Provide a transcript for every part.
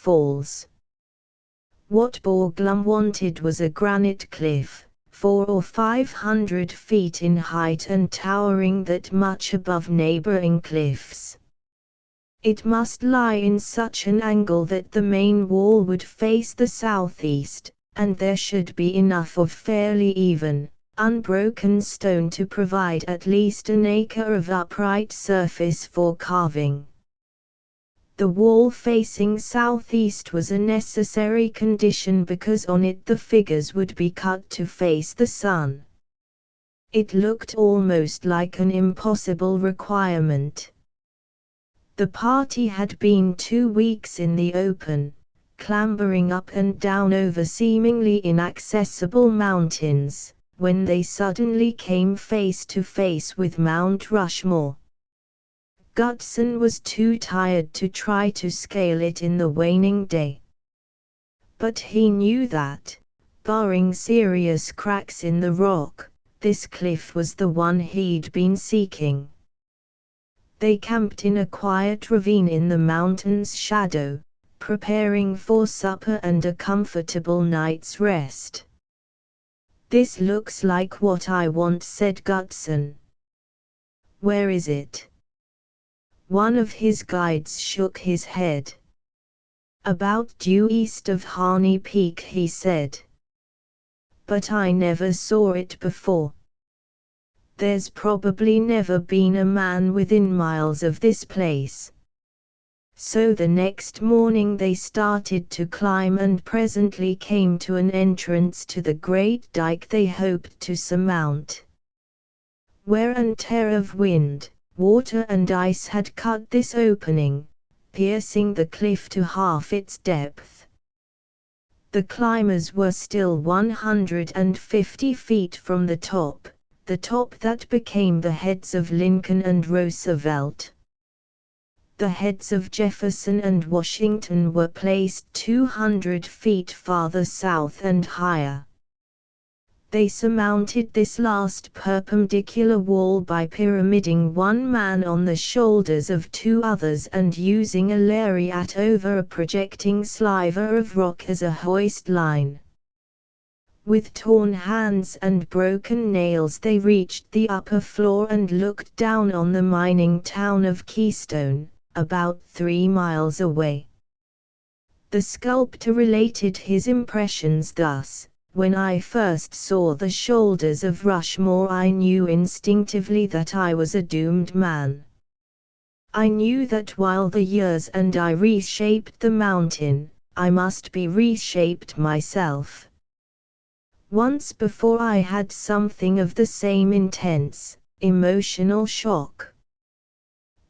falls. What Borglum wanted was a granite cliff, 400 or 500 feet in height and towering that much above neighboring cliffs. It must lie in such an angle that the main wall would face the southeast, and there should be enough of fairly even, unbroken stone to provide at least an acre of upright surface for carving. The wall facing southeast was a necessary condition because on it the figures would be cut to face the sun. It looked almost like an impossible requirement. The party had been 2 weeks in the open, clambering up and down over seemingly inaccessible mountains, when they suddenly came face to face with Mount Rushmore. Gutson was too tired to try to scale it in the waning day. But he knew that, barring serious cracks in the rock, this cliff was the one he'd been seeking. They camped in a quiet ravine in the mountain's shadow, preparing for supper and a comfortable night's rest. "This looks like what I want," said Gutson. "Where is it?" One of his guides shook his head. "About due east of Harney Peak," he said. "But I never saw it before. There's probably never been a man within miles of this place." So the next morning they started to climb and presently came to an entrance to the great dike they hoped to surmount. Wear and tear of wind, water and ice had cut this opening, piercing the cliff to half its depth. The climbers were still 150 feet from the top that became the heads of Lincoln and Roosevelt. The heads of Jefferson and Washington were placed 200 feet farther south and higher. They surmounted this last perpendicular wall by pyramiding one man on the shoulders of 2 others and using a lariat over a projecting sliver of rock as a hoist line. With torn hands and broken nails they reached the upper floor and looked down on the mining town of Keystone, about 3 miles away. The sculptor related his impressions thus: "When I first saw the shoulders of Rushmore I knew instinctively that I was a doomed man. I knew that while the years and I reshaped the mountain, I must be reshaped myself. Once before I had something of the same intense, emotional shock.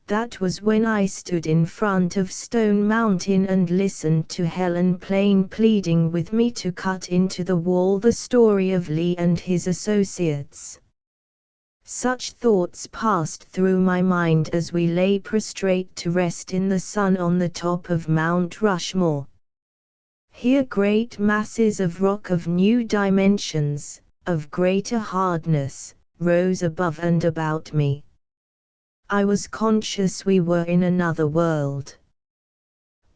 That was when I stood in front of Stone Mountain and listened to Helen Plain pleading with me to cut into the wall the story of Lee and his associates. Such thoughts passed through my mind as we lay prostrate to rest in the sun on the top of Mount Rushmore. Here great masses of rock of new dimensions, of greater hardness, rose above and about me. I was conscious we were in another world.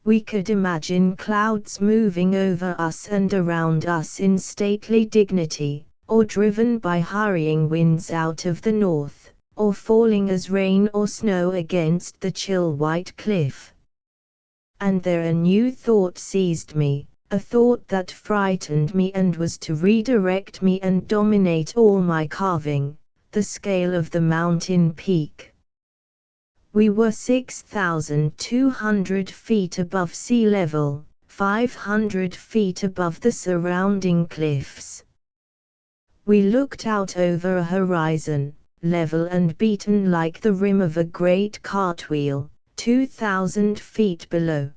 We could imagine clouds moving over us and around us in stately dignity, or driven by hurrying winds out of the north, or falling as rain or snow against the chill white cliff. And there a new thought seized me, a thought that frightened me and was to redirect me and dominate all my carving: the scale of the mountain peak. We were 6,200 feet above sea level, 500 feet above the surrounding cliffs. We looked out over a horizon, level and beaten like the rim of a great cartwheel, 2,000 feet below.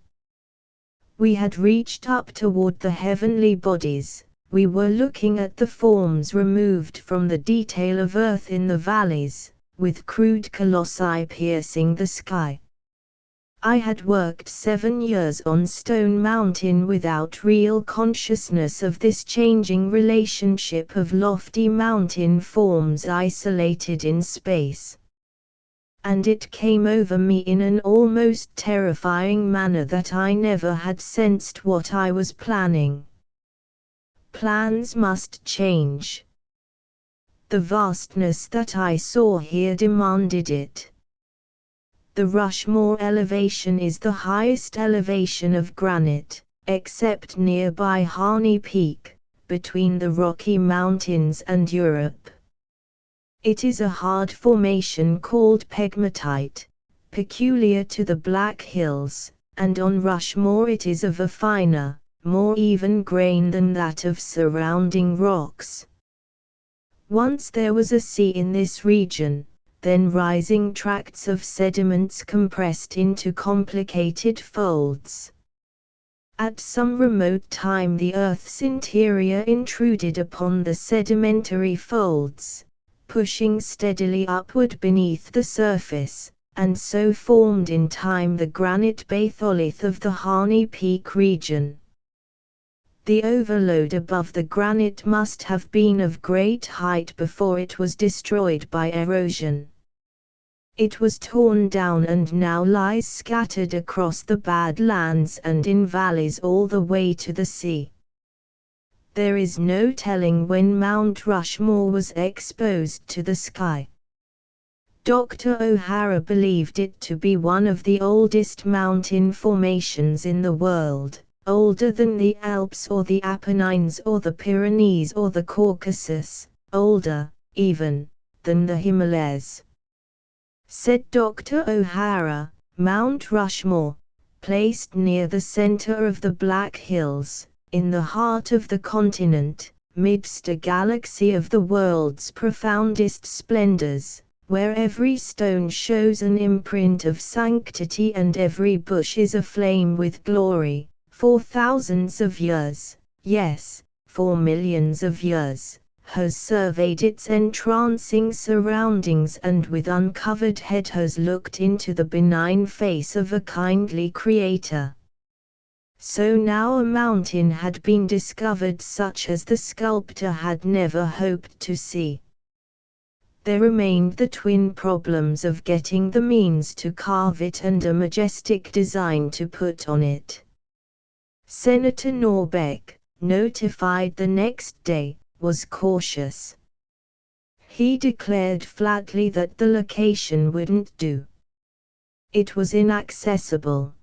We had reached up toward the heavenly bodies. We were looking at the forms removed from the detail of earth in the valleys, with crude colossi piercing the sky. I had worked 7 years on Stone Mountain without real consciousness of this changing relationship of lofty mountain forms isolated in space. and it came over me in an almost terrifying manner that I never had sensed what I was planning. Plans must change. The vastness that I saw here demanded it. The Rushmore elevation is the highest elevation of granite, except nearby Harney Peak, between the Rocky Mountains and Europe. It is a hard formation called pegmatite, peculiar to the Black Hills, and on Rushmore it is of a finer, more even grain than that of surrounding rocks. Once there was a sea in this region, then rising tracts of sediments compressed into complicated folds. At some remote time the Earth's interior intruded upon the sedimentary folds, pushing steadily upward beneath the surface, and so formed in time the granite batholith of the Harney Peak region. The overload above the granite must have been of great height before it was destroyed by erosion. It was torn down and now lies scattered across the Badlands and in valleys all the way to the sea. There is no telling when Mount Rushmore was exposed to the sky. Dr. O'Hara believed it to be one of the oldest mountain formations in the world, older than the Alps or the Apennines or the Pyrenees or the Caucasus, older, even, than the Himalayas. Said Dr. O'Hara, Mount Rushmore, placed near the center of the Black Hills, in the heart of the continent, midst a galaxy of the world's profoundest splendors, where every stone shows an imprint of sanctity and every bush is aflame with glory, for thousands of years, yes, for millions of years, has surveyed its entrancing surroundings and with uncovered head has looked into the benign face of a kindly Creator. So now a mountain had been discovered such as the sculptor had never hoped to see. There remained the twin problems of getting the means to carve it and a majestic design to put on it. Senator Norbeck, notified the next day, was cautious. He declared flatly that the location wouldn't do. It was inaccessible.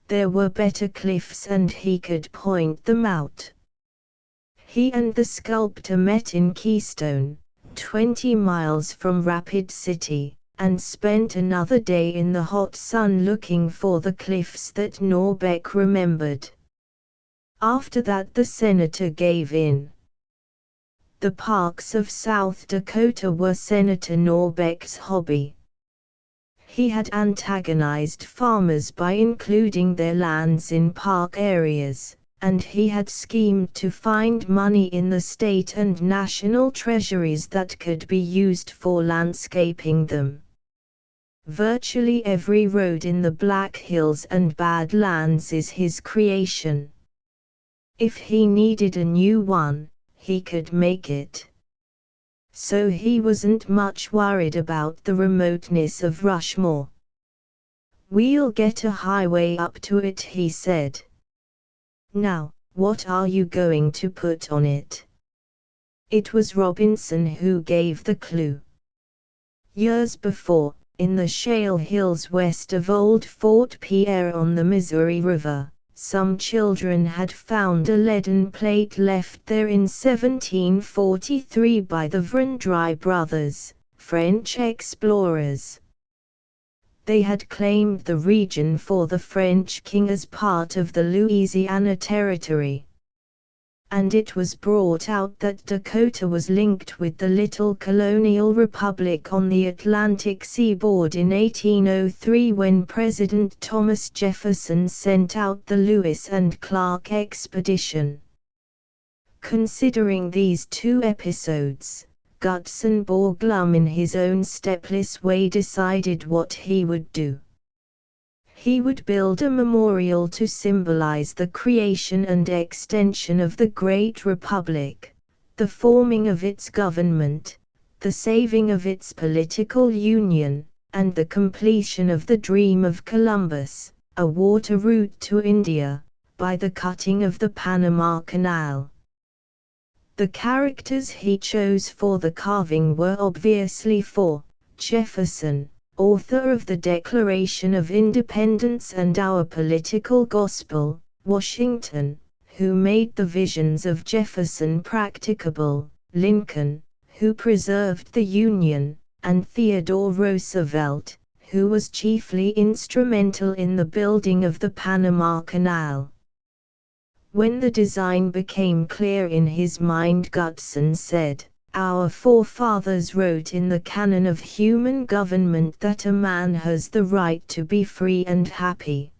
There were better cliffs and he could point them out. He and the sculptor met in Keystone, 20 miles from Rapid City, and spent another day in the hot sun looking for the cliffs that Norbeck remembered. After that the senator gave in. The parks of South Dakota were Senator Norbeck's hobby. He had antagonized farmers by including their lands in park areas, and he had schemed to find money in the state and national treasuries that could be used for landscaping them. Virtually every road in the Black Hills and Badlands is his creation. If he needed a new one, he could make it. So he wasn't much worried about the remoteness of Rushmore. "We'll get a highway up to it," he said. "Now, what are you going to put on it?" It was Robinson who gave the clue. Years before, in the shale hills west of Old Fort Pierre on the Missouri River, some children had found a leaden plate left there in 1743 by the Vendry brothers, French explorers. They had claimed the region for the French king as part of the Louisiana Territory. And it was brought out that Dakota was linked with the little colonial republic on the Atlantic seaboard in 1803 when President Thomas Jefferson sent out the Lewis and Clark expedition. Considering these two episodes, Gutzon Borglum in his own stepless way decided what he would do. He would build a memorial to symbolize the creation and extension of the Great Republic, the forming of its government, the saving of its political union, and the completion of the dream of Columbus, a water route to India, by the cutting of the Panama Canal. The characters he chose for the carving were obviously for Jefferson, author of the Declaration of Independence and our political gospel; Washington, who made the visions of Jefferson practicable; Lincoln, who preserved the Union; and Theodore Roosevelt, who was chiefly instrumental in the building of the Panama Canal. When the design became clear in his mind, Gutson said, "Our forefathers wrote in the canon of human government that a man has the right to be free and happy.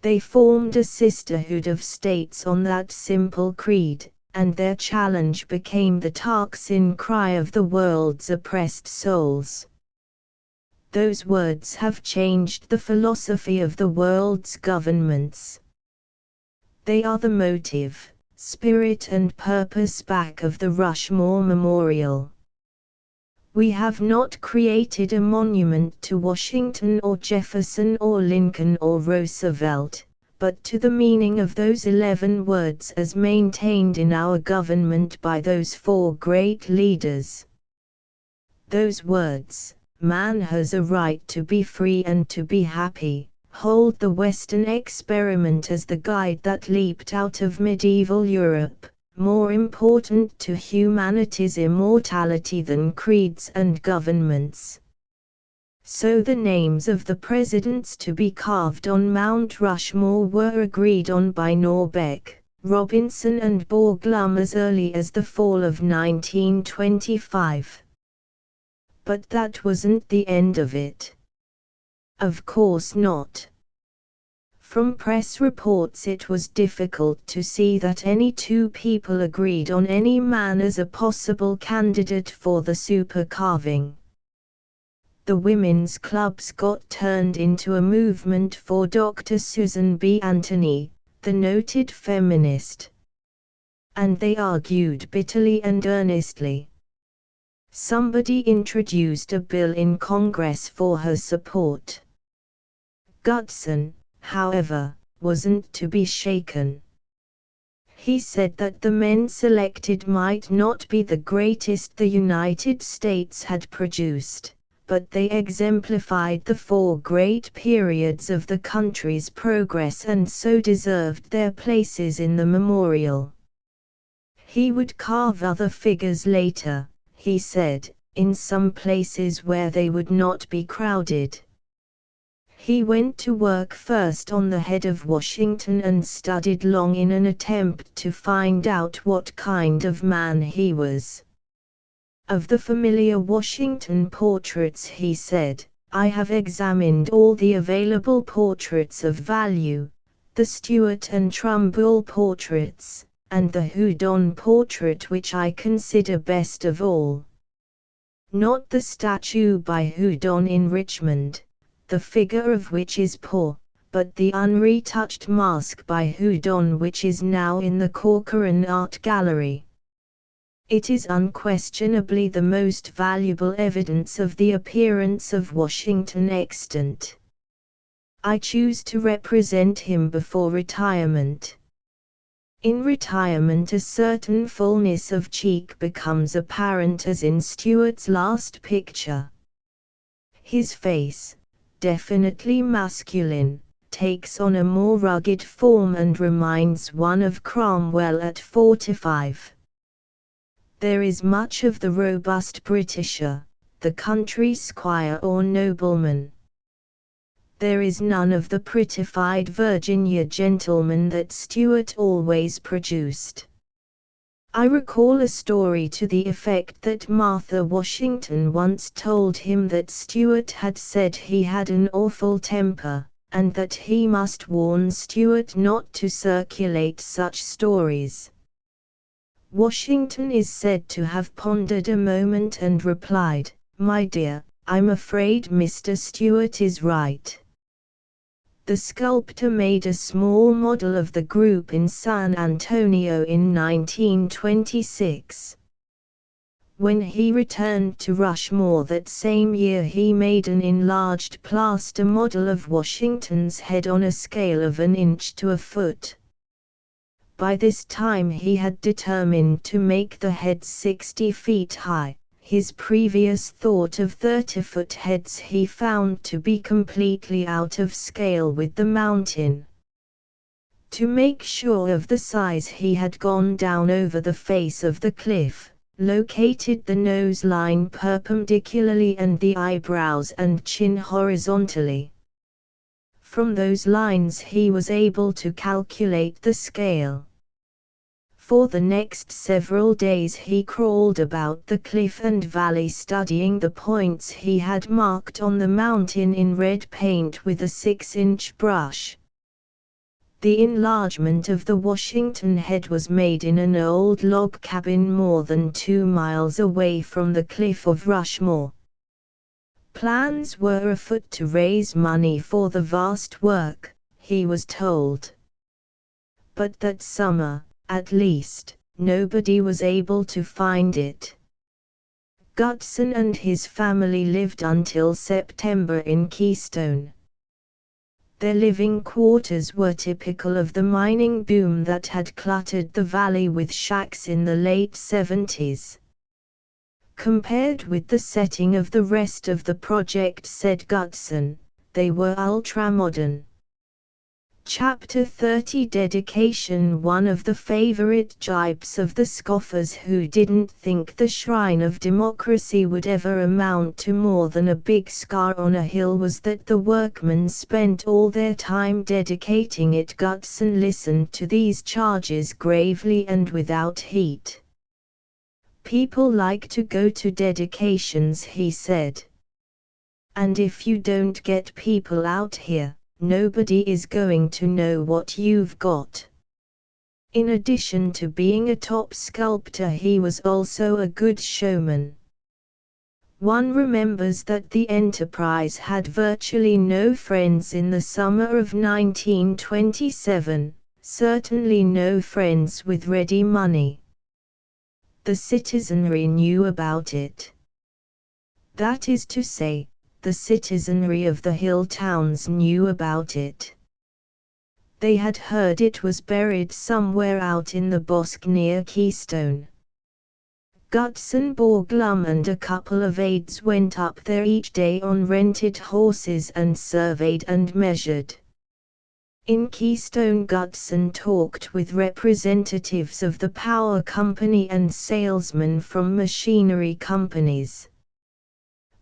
They formed a sisterhood of states on that simple creed, and their challenge became the tocsin cry of the world's oppressed souls. Those words have changed the philosophy of the world's governments. They are the motive, spirit and purpose back of the Rushmore Memorial. We have not created a monument to Washington or Jefferson or Lincoln or Roosevelt, but to the meaning of those 11 words as maintained in our government by those 4 great leaders. Those words, man has a right to be free and to be happy, hold the Western experiment as the guide that leaped out of medieval Europe, more important to humanity's immortality than creeds and governments. So the names of the presidents to be carved on Mount Rushmore were agreed on by Norbeck, Robinson and Borglum as early as the fall of 1925. But that wasn't the end of it. Of course not. From press reports it was difficult to see that any 2 people agreed on any man as a possible candidate for the super carving. The women's clubs got turned into a movement for Dr. Susan B. Anthony, the noted feminist. And they argued bitterly and earnestly. Somebody introduced a bill in Congress for her support. Gutson, however, wasn't to be shaken. He said that the men selected might not be the greatest the United States had produced, but they exemplified the 4 great periods of the country's progress and so deserved their places in the memorial. He would carve other figures later, he said, in some places where they would not be crowded. He went to work first on the head of Washington and studied long in an attempt to find out what kind of man he was. Of the familiar Washington portraits, he said, I have examined all the available portraits of value, the Stuart and Trumbull portraits, and the Houdon portrait which I consider best of all. Not the statue by Houdon in Richmond, the figure of which is poor, but the unretouched mask by Houdon which is now in the Corcoran Art Gallery. It is unquestionably the most valuable evidence of the appearance of Washington extant. I choose to represent him before retirement. In retirement a certain fullness of cheek becomes apparent as in Stuart's last picture. His face, definitely masculine, takes on a more rugged form and reminds one of Cromwell at 45. There is much of the robust Britisher, the country squire or nobleman. There is none of the prettified Virginia gentleman that Stuart always produced. I recall a story to the effect that Martha Washington once told him that Stuart had said he had an awful temper, and that he must warn Stuart not to circulate such stories. Washington is said to have pondered a moment and replied, "My dear, I'm afraid Mr. Stuart is right." The sculptor made a small model of the group in San Antonio in 1926. When he returned to Rushmore that same year, he made an enlarged plaster model of Washington's head on a scale of an inch to a foot. By this time he had determined to make the head 60 feet high. His previous thought of 30-foot heads he found to be completely out of scale with the mountain. To make sure of the size, he had gone down over the face of the cliff, located the nose line perpendicularly and the eyebrows and chin horizontally. From those lines he was able to calculate the scale. For the next several days he crawled about the cliff and valley, studying the points he had marked on the mountain in red paint with a 6-inch brush. The enlargement of the Washington head was made in an old log cabin more than 2 miles away from the cliff of Rushmore. Plans were afoot to raise money for the vast work, he was told. But that summer, at least, nobody was able to find it. Gutson and his family lived until September in Keystone. Their living quarters were typical of the mining boom that had cluttered the valley with shacks in the late 70s. Compared with the setting of the rest of the project, said Gutson, they were ultra-modern. Chapter 30 Dedication. One of the favorite jibes of the scoffers who didn't think the shrine of democracy would ever amount to more than a big scar on a hill was that the workmen spent all their time dedicating it. Gutson listened to these charges gravely and without heat. People like to go to dedications, he said. And if you don't get people out here, nobody is going to know what you've got. In addition to being a top sculptor, he was also a good showman. One remembers that the enterprise had virtually no friends in the summer of 1927, certainly no friends with ready money. The citizenry knew about it. That is to say, the citizenry of the hill towns knew about it. They had heard it was buried somewhere out in the bosque near Keystone. Gutson, Borglum and a couple of aides went up there each day on rented horses and surveyed and measured. In Keystone, Gutson talked with representatives of the power company and salesmen from machinery companies.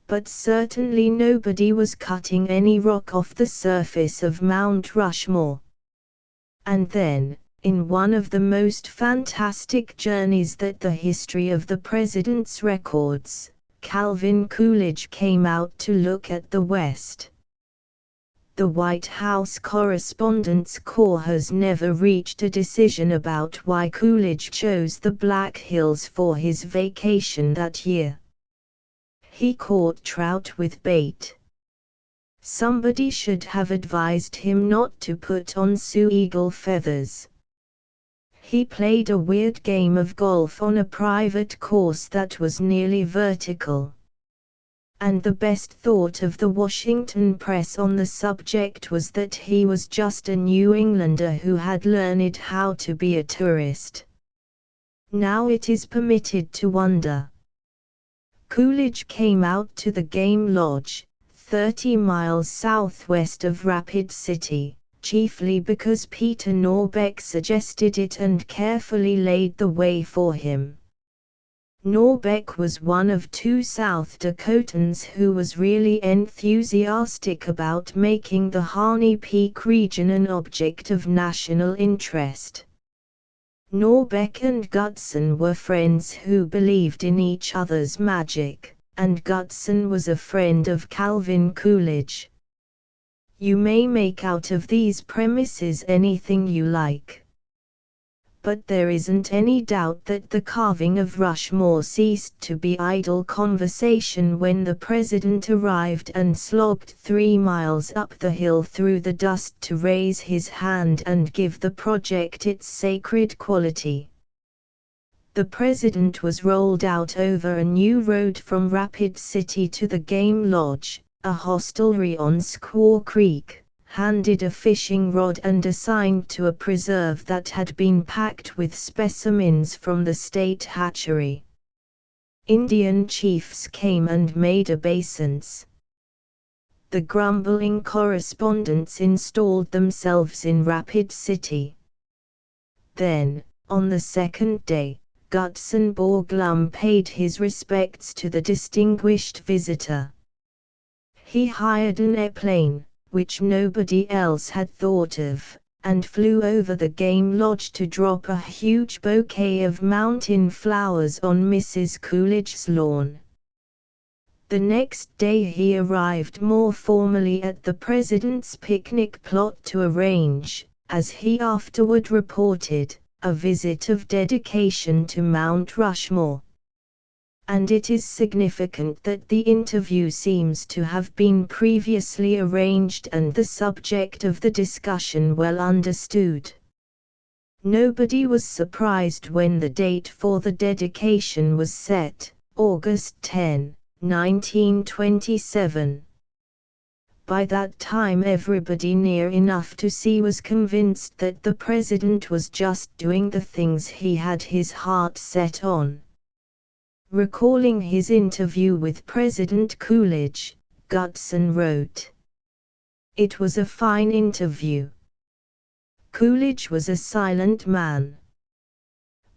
But certainly nobody was cutting any rock off the surface of Mount Rushmore. And then, in one of the most fantastic journeys that the history of the president's records, Calvin Coolidge came out to look at the West. The White House Correspondents' Corps has never reached a decision about why Coolidge chose the Black Hills for his vacation that year. He caught trout with bait. Somebody should have advised him not to put on Sioux eagle feathers. He played a weird game of golf on a private course that was nearly vertical. And the best thought of the Washington press on the subject was that he was just a New Englander who had learned how to be a tourist. Now it is permitted to wonder. Coolidge came out to the game lodge, 30 miles southwest of Rapid City, chiefly because Peter Norbeck suggested it and carefully laid the way for him. Norbeck was one of 2 South Dakotans who was really enthusiastic about making the Harney Peak region an object of national interest. Norbeck and Gutson were friends who believed in each other's magic, and Gutson was a friend of Calvin Coolidge. You may make out of these premises anything you like. But there isn't any doubt that the carving of Rushmore ceased to be idle conversation when the president arrived and slogged 3 miles up the hill through the dust to raise his hand and give the project its sacred quality. The president was rolled out over a new road from Rapid City to the Game Lodge, a hostelry on Squaw Creek, handed a fishing rod and assigned to a preserve that had been packed with specimens from the state hatchery. Indian chiefs came and made obeisance. The grumbling correspondents installed themselves in Rapid City. Then, on the second day, Gutson Borglum paid his respects to the distinguished visitor. He hired an airplane, which nobody else had thought of, and flew over the game lodge to drop a huge bouquet of mountain flowers on Mrs. Coolidge's lawn. The next day he arrived more formally at the president's picnic plot to arrange, as he afterward reported, a visit of dedication to Mount Rushmore. And it is significant that the interview seems to have been previously arranged and the subject of the discussion well understood. Nobody was surprised when the date for the dedication was set, August 10, 1927. By that time everybody near enough to see was convinced that the president was just doing the things he had his heart set on. Recalling his interview with President Coolidge, Gutson wrote, "It was a fine interview. Coolidge was a silent man.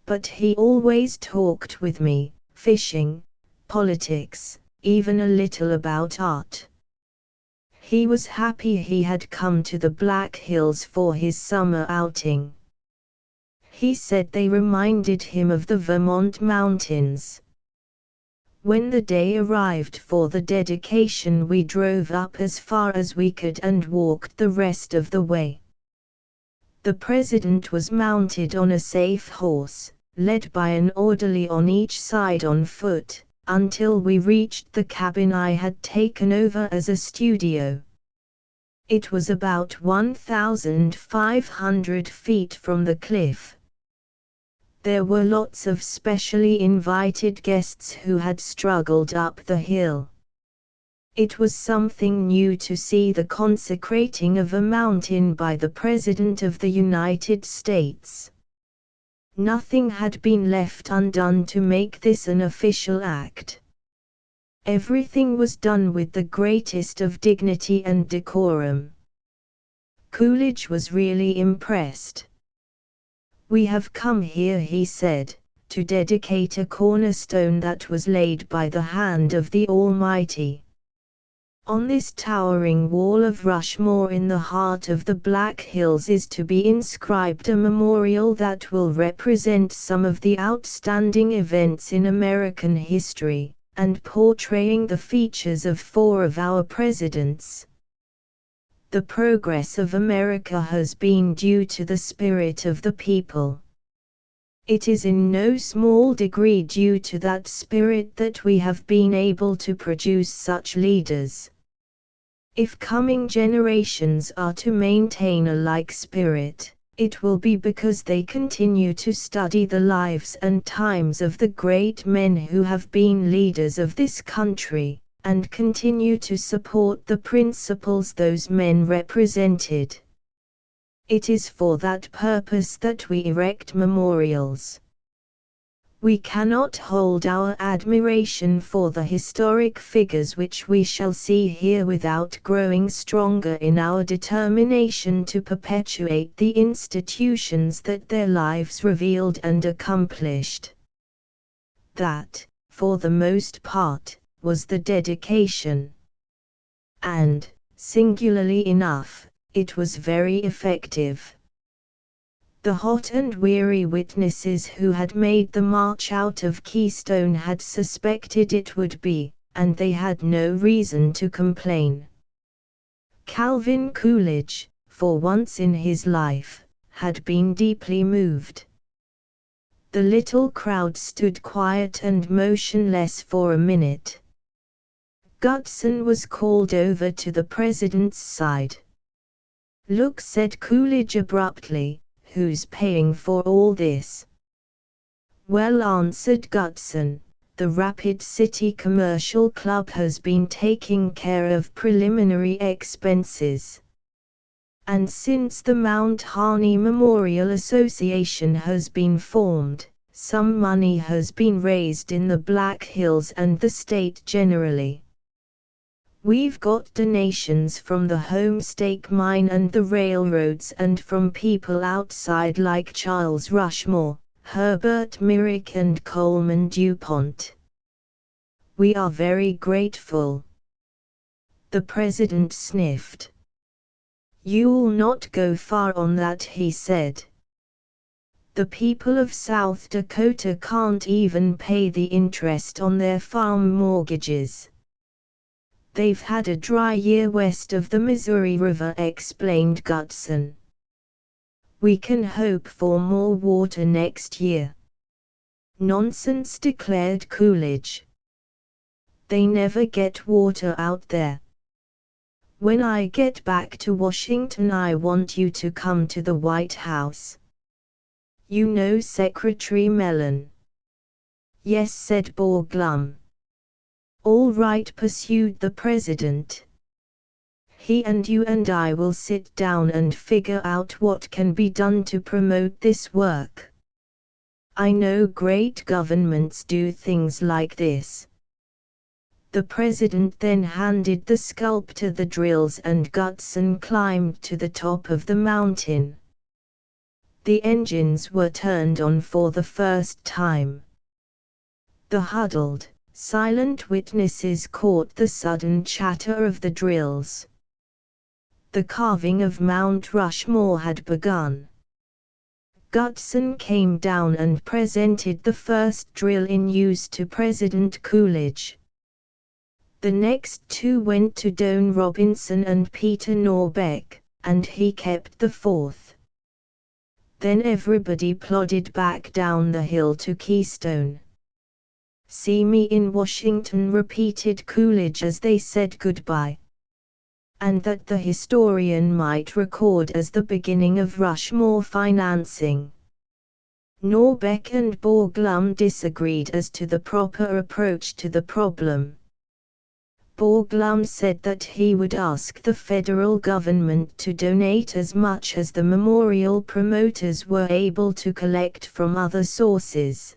But he always talked with me, fishing, politics, even a little about art. He was happy he had come to the Black Hills for his summer outing. He said they reminded him of the Vermont mountains. When the day arrived for the dedication we drove up as far as we could and walked the rest of the way. The president was mounted on a safe horse, led by an orderly on each side on foot, until we reached the cabin I had taken over as a studio. It was about 1,500 feet from the cliff. There were lots of specially invited guests who had struggled up the hill. It was something new to see the consecrating of a mountain by the President of the United States. Nothing had been left undone to make this an official act. Everything was done with the greatest of dignity and decorum. Coolidge was really impressed. "We have come here," he said, "to dedicate a cornerstone that was laid by the hand of the Almighty. On this towering wall of Rushmore in the heart of the Black Hills is to be inscribed a memorial that will represent some of the outstanding events in American history, and portraying the features of 4 of our presidents. The progress of America has been due to the spirit of the people. It is in no small degree due to that spirit that we have been able to produce such leaders. If coming generations are to maintain a like spirit, it will be because they continue to study the lives and times of the great men who have been leaders of this country, and continue to support the principles those men represented. It is for that purpose that we erect memorials. We cannot hold our admiration for the historic figures which we shall see here without growing stronger in our determination to perpetuate the institutions that their lives revealed and accomplished." That, for the most part, was the dedication. And, singularly enough, it was very effective. The hot and weary witnesses who had made the march out of Keystone had suspected it would be, and they had no reason to complain. Calvin Coolidge, for once in his life, had been deeply moved. The little crowd stood quiet and motionless for a minute. Gutson was called over to the president's side. "Look," said Coolidge abruptly, "who's paying for all this?" Well, answered Gutson, the Rapid City Commercial Club has been taking care of preliminary expenses. And since the Mount Harney Memorial Association has been formed, some money has been raised in the Black Hills and the state generally. We've got donations from the Homestake Mine and the railroads and from people outside like Charles Rushmore, Herbert Myrick and Coleman DuPont. We are very grateful. The president sniffed. You'll not go far on that, he said. The people of South Dakota can't even pay the interest on their farm mortgages. They've had a dry year west of the Missouri River, explained Gutson. We can hope for more water next year. Nonsense, declared Coolidge. They never get water out there. When I get back to Washington, I want you to come to the White House. You know Secretary Mellon. Yes, said Borglum. All right, pursued the president. He and you and I will sit down and figure out what can be done to promote this work. I know great governments do things like this. The president then handed the sculptor the drills and Gutson climbed to the top of the mountain. The engines were turned on for the first time. The huddled, silent witnesses caught the sudden chatter of the drills. The carving of Mount Rushmore had begun. Gutson came down and presented the first drill in use to President Coolidge. The next two went to Don Robinson and Peter Norbeck, and he kept the fourth. Then everybody plodded back down the hill to Keystone. See me in Washington, repeated Coolidge as they said goodbye. And that the historian might record as the beginning of Rushmore financing. Norbeck and Borglum disagreed as to the proper approach to the problem. Borglum said that he would ask the federal government to donate as much as the memorial promoters were able to collect from other sources.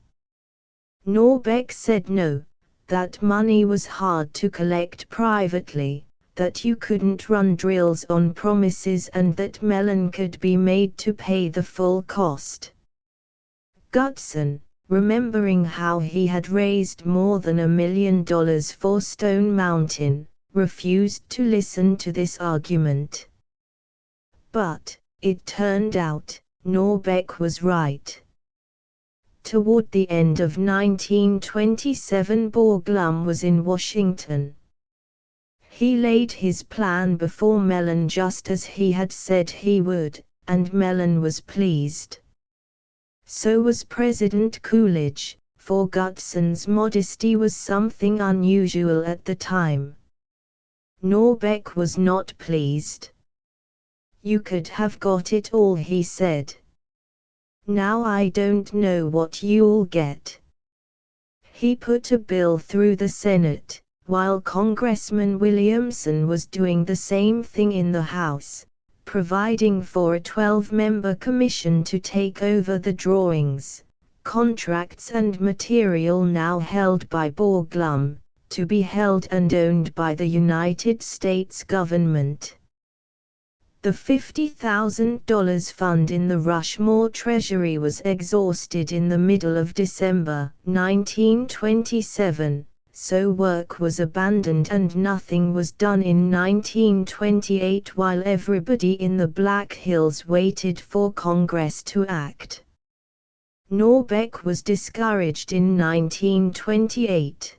Norbeck said no, that money was hard to collect privately, that you couldn't run drills on promises, and that Mellon could be made to pay the full cost. Gutson, remembering how he had raised more than $1 million for Stone Mountain, refused to listen to this argument. But, it turned out, Norbeck was right. Toward the end of 1927, Borglum was in Washington. He laid his plan before Mellon just as he had said he would, and Mellon was pleased. So was President Coolidge, for Gutson's modesty was something unusual at the time. Norbeck was not pleased. You could have got it all, he said. Now I don't know what you'll get. He put a bill through the Senate, while Congressman Williamson was doing the same thing in the House, providing for a 12-member commission to take over the drawings, contracts and material now held by Borglum, to be held and owned by the United States government. The $50,000 fund in the Rushmore Treasury was exhausted in the middle of December 1927. So work was abandoned and nothing was done in 1928 while everybody in the Black Hills waited for Congress to act. Norbeck was discouraged in 1928.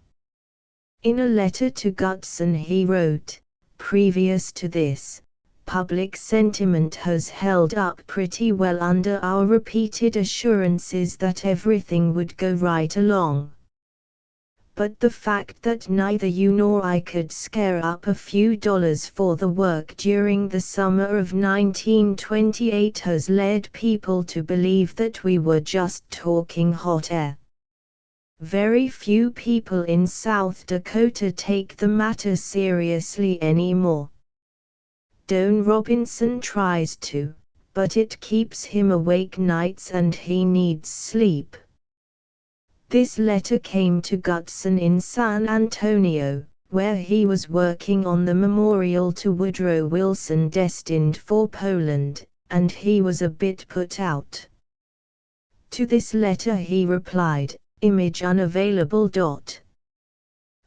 In a letter to Gutson he wrote, "Previous to this, public sentiment has held up pretty well under our repeated assurances that everything would go right along. but the fact that neither you nor I could scare up a few dollars for the work during the summer of 1928 has led people to believe that we were just talking hot air. Very few people in South Dakota take the matter seriously anymore. Don Robinson tries to, but it keeps him awake nights and he needs sleep. This letter came to Gutson in San Antonio, where he was working on the memorial to Woodrow Wilson destined for Poland, and he was a bit put out. To this letter he replied, image unavailable.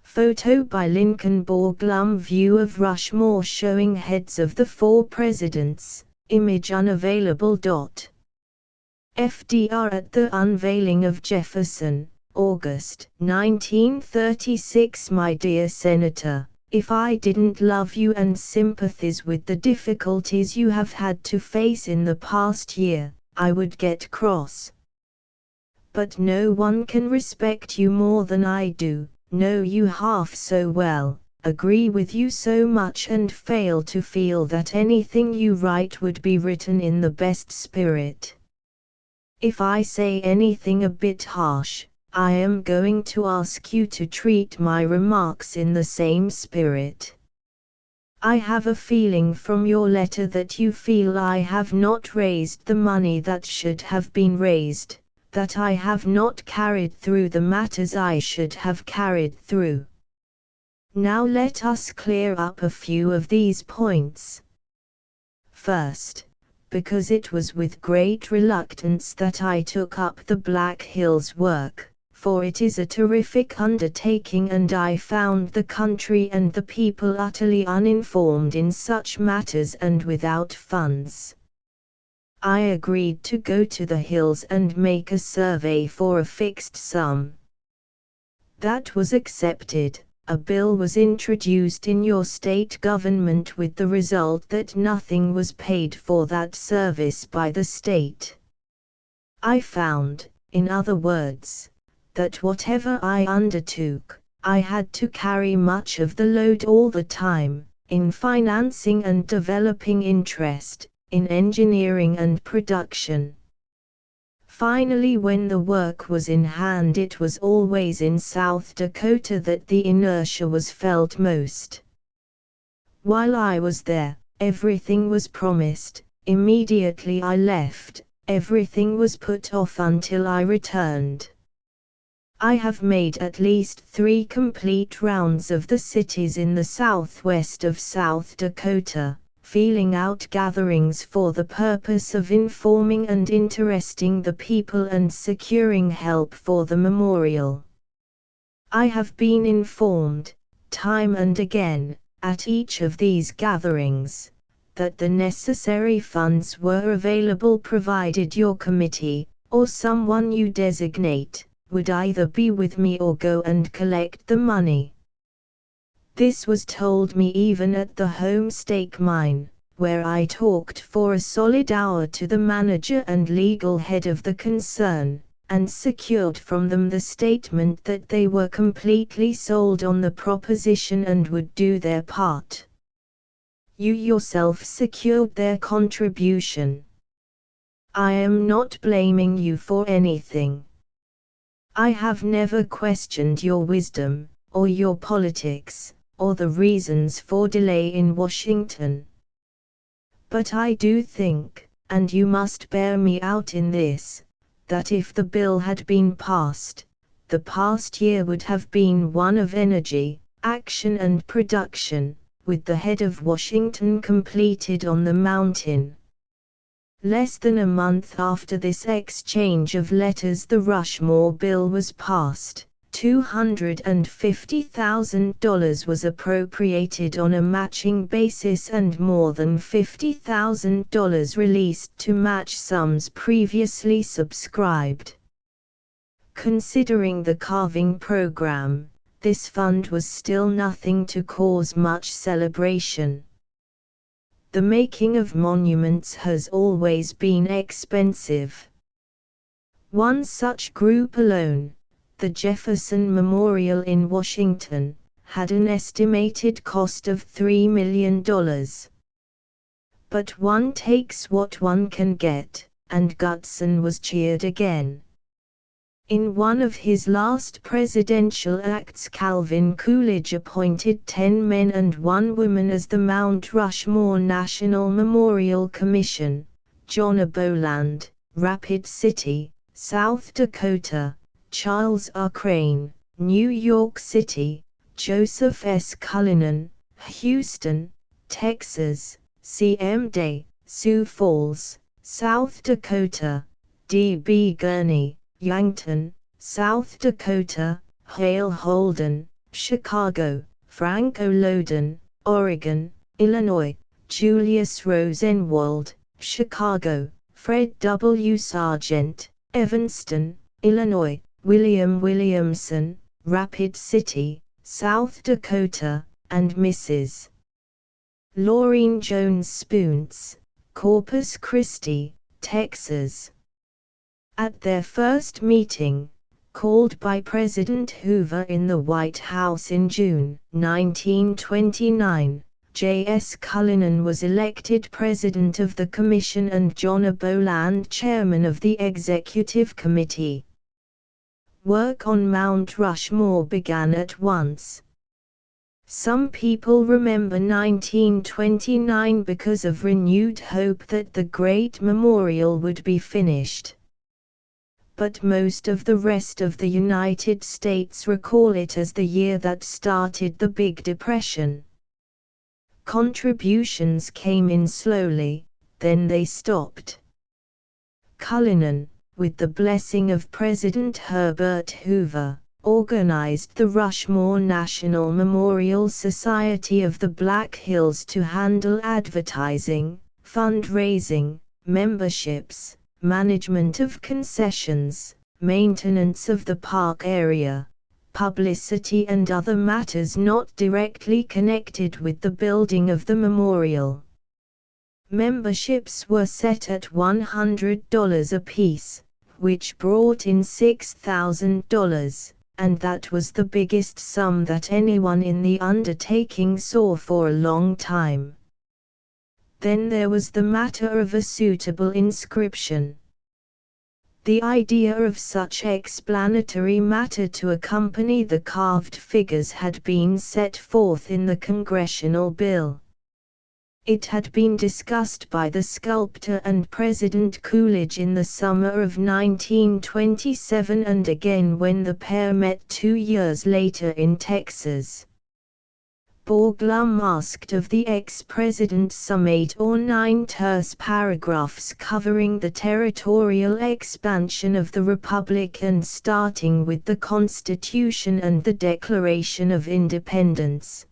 Photo by Lincoln Borglum. View of Rushmore showing heads of the 4 presidents, image unavailable. FDR at the unveiling of Jefferson, August 1936. My dear Senator, if I didn't love you and sympathize with the difficulties you have had to face in the past year, I would get cross. But no one can respect you more than I do, know you half so well, agree with you so much and fail to feel that anything you write would be written in the best spirit. If I say anything a bit harsh, I am going to ask you to treat my remarks in the same spirit. I have a feeling from your letter that you feel I have not raised the money that should have been raised, that I have not carried through the matters I should have carried through. Now let us clear up a few of these points. First, because it was with great reluctance that I took up the Black Hills work, for it is a terrific undertaking and I found the country and the people utterly uninformed in such matters and without funds. I agreed to go to the hills and make a survey for a fixed sum. That was accepted. A bill was introduced in your state government with the result that nothing was paid for that service by the state. I found, in other words, that whatever I undertook, I had to carry much of the load all the time, in financing and developing interest, in engineering and production. Finally, when the work was in hand, it was always in South Dakota that the inertia was felt most. While I was there, everything was promised. Immediately I left, everything was put off until I returned. I have made at least 3 complete rounds of the cities in the southwest of South Dakota, feeling out gatherings for the purpose of informing and interesting the people and securing help for the memorial. I have been informed, time and again, at each of these gatherings, that the necessary funds were available provided your committee, or someone you designate, would either be with me or go and collect the money. This was told me even at the Homestake Mine, where I talked for a solid hour to the manager and legal head of the concern, and secured from them the statement that they were completely sold on the proposition and would do their part. You yourself secured their contribution. I am not blaming you for anything. I have never questioned your wisdom, or your politics, or the reasons for delay in Washington. But I do think, and you must bear me out in this, that if the bill had been passed, the past year would have been one of energy, action and production, with the head of Washington completed on the mountain. Less than a month after this exchange of letters, the Rushmore bill was passed. $250,000 was appropriated on a matching basis and more than $50,000 released to match sums previously subscribed. Considering the carving program, this fund was still nothing to cause much celebration. The making of monuments has always been expensive. One such group alone, the Jefferson Memorial in Washington, had an estimated cost of $3 million. But one takes what one can get, and Gutson was cheered again. In one of his last presidential acts, Calvin Coolidge appointed 10 men and 1 woman as the Mount Rushmore National Memorial Commission: John A. Boland, Rapid City, South Dakota; Charles R. Crane, New York City; Joseph S. Cullinan, Houston, Texas; C.M. Day, Sioux Falls, South Dakota; D.B. Gurney, Yankton, South Dakota; Hale Holden, Chicago; Frank O'Loden, Oregon, Illinois; Julius Rosenwald, Chicago; Fred W. Sargent, Evanston, Illinois; William Williamson, Rapid City, South Dakota; and Mrs. Laureen Jones Spoontz, Corpus Christi, Texas. At their first meeting, called by President Hoover in the White House in June 1929, J.S. Cullinan was elected president of the commission and John A. Boland chairman of the executive committee. Work on Mount Rushmore began at once. Some people remember 1929 because of renewed hope that the great memorial would be finished. But most of the rest of the United States recall it as the year that started the Big Depression. Contributions came in slowly, then they stopped. Cullinan, with the blessing of President Herbert Hoover, organized the Rushmore National Memorial Society of the Black Hills to handle advertising, fundraising, memberships, management of concessions, maintenance of the park area, publicity and other matters not directly connected with the building of the memorial. Memberships were set at $100 apiece, which brought in $6,000, and that was the biggest sum that anyone in the undertaking saw for a long time. Then there was the matter of a suitable inscription. The idea of such explanatory matter to accompany the carved figures had been set forth in the congressional bill. It had been discussed by the sculptor and President Coolidge in the summer of 1927 and again when the pair met 2 years later in Texas. Borglum asked of the ex-president some 8 or 9 terse paragraphs covering the territorial expansion of the Republic and starting with the Constitution and the Declaration of Independence.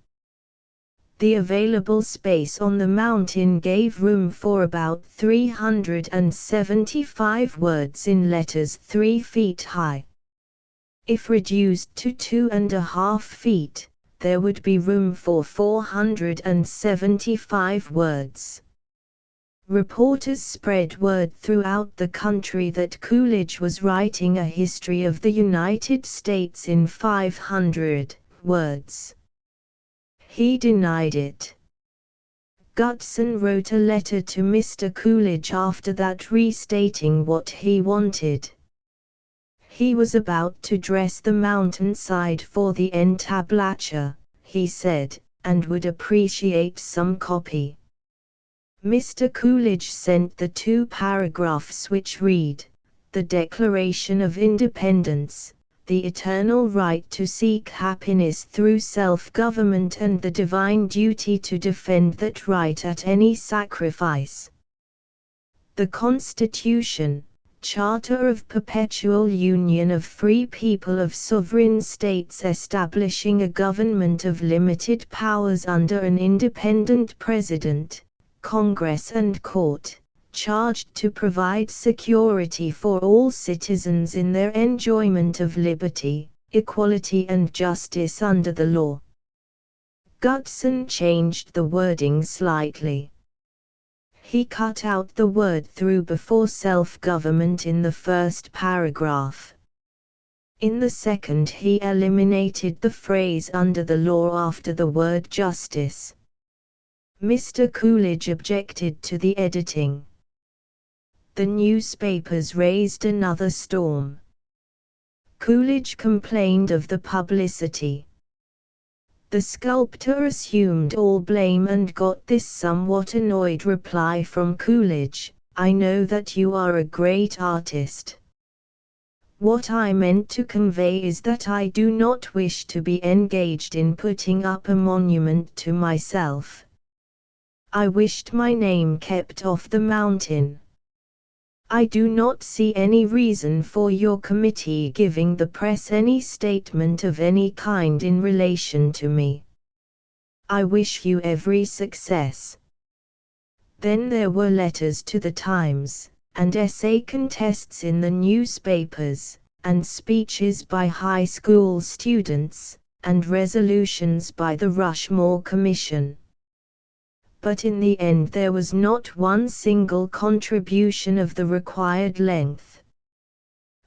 The available space on the mountain gave room for about 375 words in letters 3 feet high. If reduced to 2.5 feet, there would be room for 475 words. Reporters spread word throughout the country that Coolidge was writing a history of the United States in 500 words. He denied it. Gutson wrote a letter to Mr. Coolidge after that restating what he wanted. He was about to dress the mountainside for the entablature, he said, and would appreciate some copy. Mr. Coolidge sent the 2 paragraphs which read, "The Declaration of Independence, the eternal right to seek happiness through self-government and the divine duty to defend that right at any sacrifice. The Constitution, Charter of Perpetual Union of Free People of Sovereign States establishing a government of limited powers under an independent President, Congress and Court, charged to provide security for all citizens in their enjoyment of liberty, equality and justice under the law." Gutson changed the wording slightly. He cut out the word "through" before self-government in the first paragraph. In the second, he eliminated the phrase "under the law" after the word "justice." Mr. Coolidge objected to the editing. The newspapers raised another storm. Coolidge complained of the publicity. The sculptor assumed all blame and got this somewhat annoyed reply from Coolidge: "I know that you are a great artist. What I meant to convey is that I do not wish to be engaged in putting up a monument to myself. I wished my name kept off the mountain. I do not see any reason for your committee giving the press any statement of any kind in relation to me. I wish you every success." Then there were letters to the Times, and essay contests in the newspapers, and speeches by high school students, and resolutions by the Rushmore Commission. But in the end there was not one single contribution of the required length.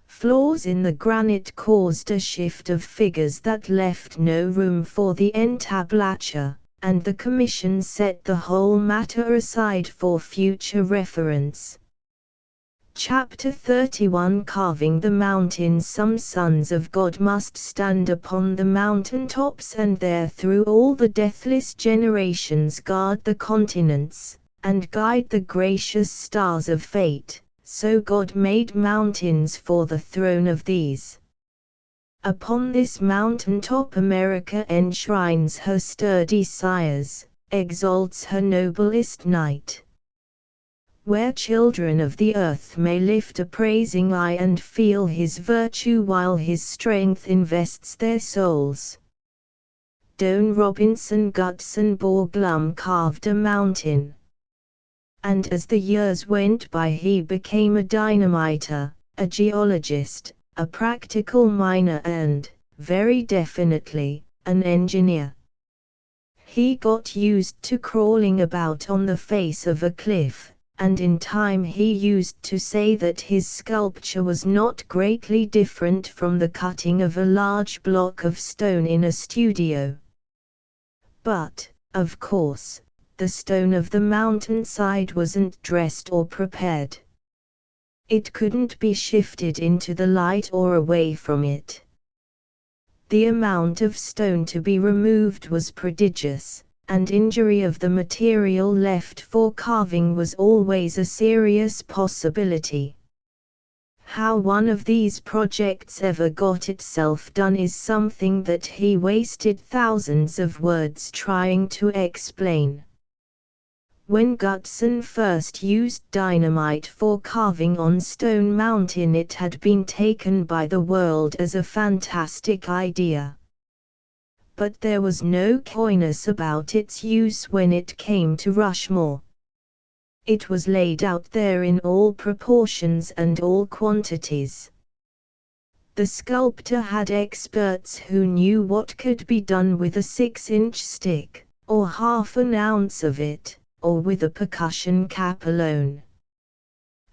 Flaws in the granite caused a shift of figures that left no room for the entablature, and the Commission set the whole matter aside for future reference. Chapter 31, Carving the Mountains. Some sons of God must stand upon the mountain tops, and there through all the deathless generations guard the continents, and guide the gracious stars of fate. So God made mountains for the throne of these. Upon this mountain top America enshrines her sturdy sires, exalts her noblest knight. Where children of the earth may lift a praising eye and feel his virtue while his strength invests their souls. Don Robinson Goodson Borglum carved a mountain. And as the years went by he became a dynamiter, a geologist, a practical miner and, very definitely, an engineer. He got used to crawling about on the face of a cliff, and in time he used to say that his sculpture was not greatly different from the cutting of a large block of stone in a studio. But, of course, the stone of the mountainside wasn't dressed or prepared. It couldn't be shifted into the light or away from it. The amount of stone to be removed was prodigious, and injury of the material left for carving was always a serious possibility. How one of these projects ever got itself done is something that he wasted thousands of words trying to explain. When Goodson first used dynamite for carving on Stone Mountain, it had been taken by the world as a fantastic idea. But there was no coyness about its use when it came to Rushmore. It was laid out there in all proportions and all quantities. The sculptor had experts who knew what could be done with a 6-inch stick, or half an ounce of it, or with a percussion cap alone.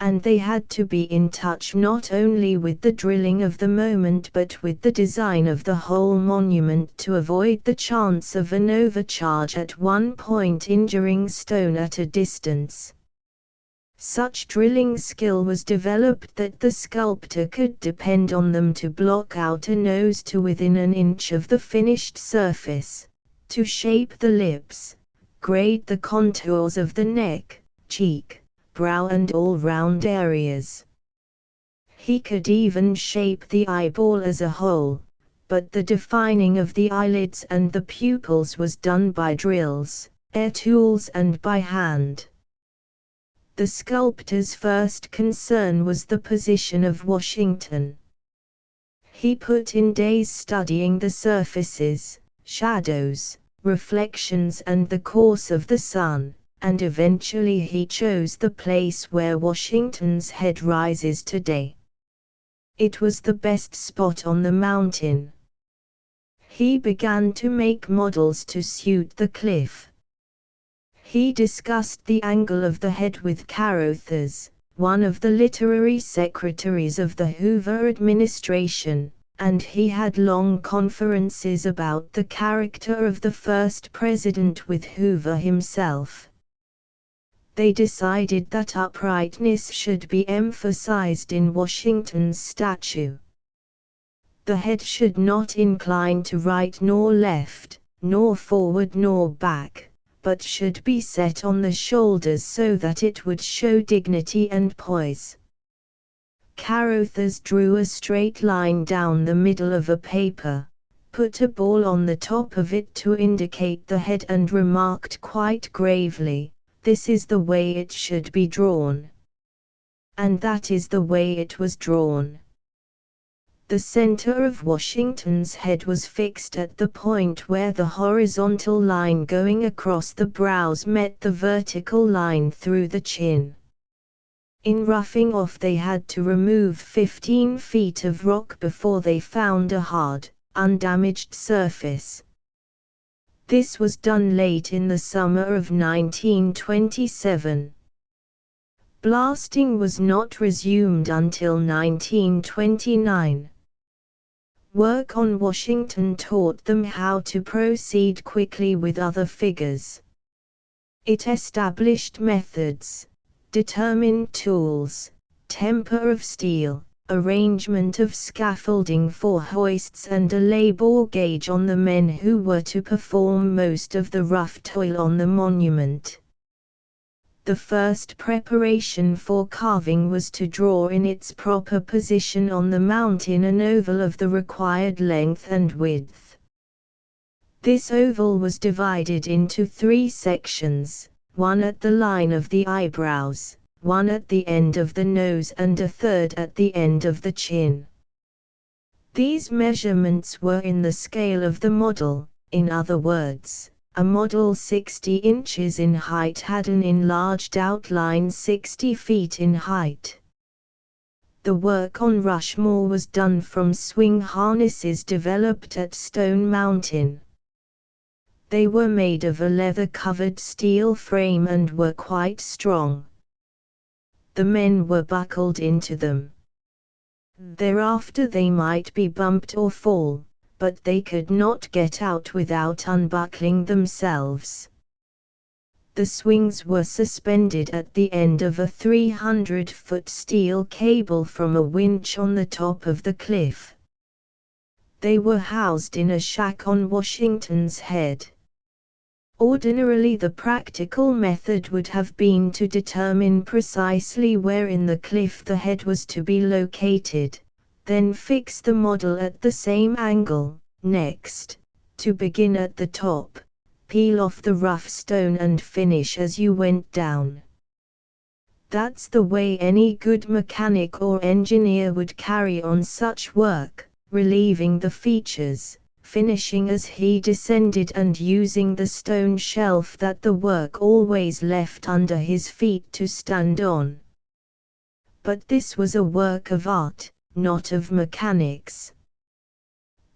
And they had to be in touch not only with the drilling of the moment but with the design of the whole monument to avoid the chance of an overcharge at one point injuring stone at a distance. Such drilling skill was developed that the sculptor could depend on them to block out a nose to within an inch of the finished surface, to shape the lips, grade the contours of the neck, cheek, brow and all round areas. He could even shape the eyeball as a whole, but the defining of the eyelids and the pupils was done by drills, air tools and by hand. The sculptor's first concern was the position of Washington. He put in days studying the surfaces, shadows, reflections and the course of the sun, and eventually he chose the place where Washington's head rises today. It was the best spot on the mountain. He began to make models to suit the cliff. He discussed the angle of the head with Carothers, one of the literary secretaries of the Hoover administration, and he had long conferences about the character of the first president with Hoover himself. They decided that uprightness should be emphasized in Washington's statue. The head should not incline to right nor left, nor forward nor back, but should be set on the shoulders so that it would show dignity and poise. Carothers drew a straight line down the middle of a paper, put a ball on the top of it to indicate the head, and remarked quite gravely, "This is the way it should be drawn." And that is the way it was drawn. The center of Washington's head was fixed at the point where the horizontal line going across the brows met the vertical line through the chin. In roughing off they had to remove 15 feet of rock before they found a hard, undamaged surface. This was done late in the summer of 1927. Blasting was not resumed until 1929. Work on Washington taught them how to proceed quickly with other figures. It established methods, determined tools, temper of steel, arrangement of scaffolding for hoists, and a labor gauge on the men who were to perform most of the rough toil on the monument. The first preparation for carving was to draw in its proper position on the mountain an oval of the required length and width. This oval was divided into 3 sections, one at the line of the eyebrows, one at the end of the nose, and a third at the end of the chin. These measurements were in the scale of the model. In other words, a model 60 inches in height had an enlarged outline 60 feet in height. The work on Rushmore was done from swing harnesses developed at Stone Mountain. They were made of a leather-covered steel frame and were quite strong. The men were buckled into them. Thereafter they might be bumped or fall, but they could not get out without unbuckling themselves. The swings were suspended at the end of a 300-foot steel cable from a winch on the top of the cliff. They were housed in a shack on Washington's head. Ordinarily the practical method would have been to determine precisely where in the cliff the head was to be located, then fix the model at the same angle. Next, to begin at the top, peel off the rough stone and finish as you went down. That's the way any good mechanic or engineer would carry on such work, relieving the features, finishing as he descended, and using the stone shelf that the work always left under his feet to stand on. But this was a work of art, not of mechanics.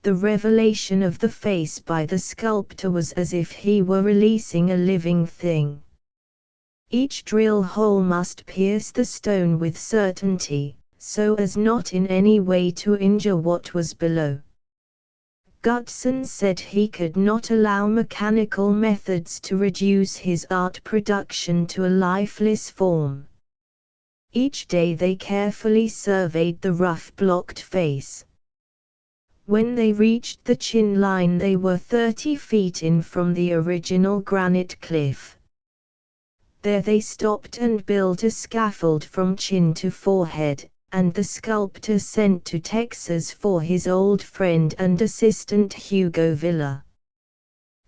The revelation of the face by the sculptor was as if he were releasing a living thing. Each drill hole must pierce the stone with certainty, so as not in any way to injure what was below. Gutson said he could not allow mechanical methods to reduce his art production to a lifeless form. Each day they carefully surveyed the rough blocked face. When they reached the chin line they were 30 feet in from the original granite cliff. There they stopped and built a scaffold from chin to forehead, and the sculptor sent to Texas for his old friend and assistant Hugo Villa.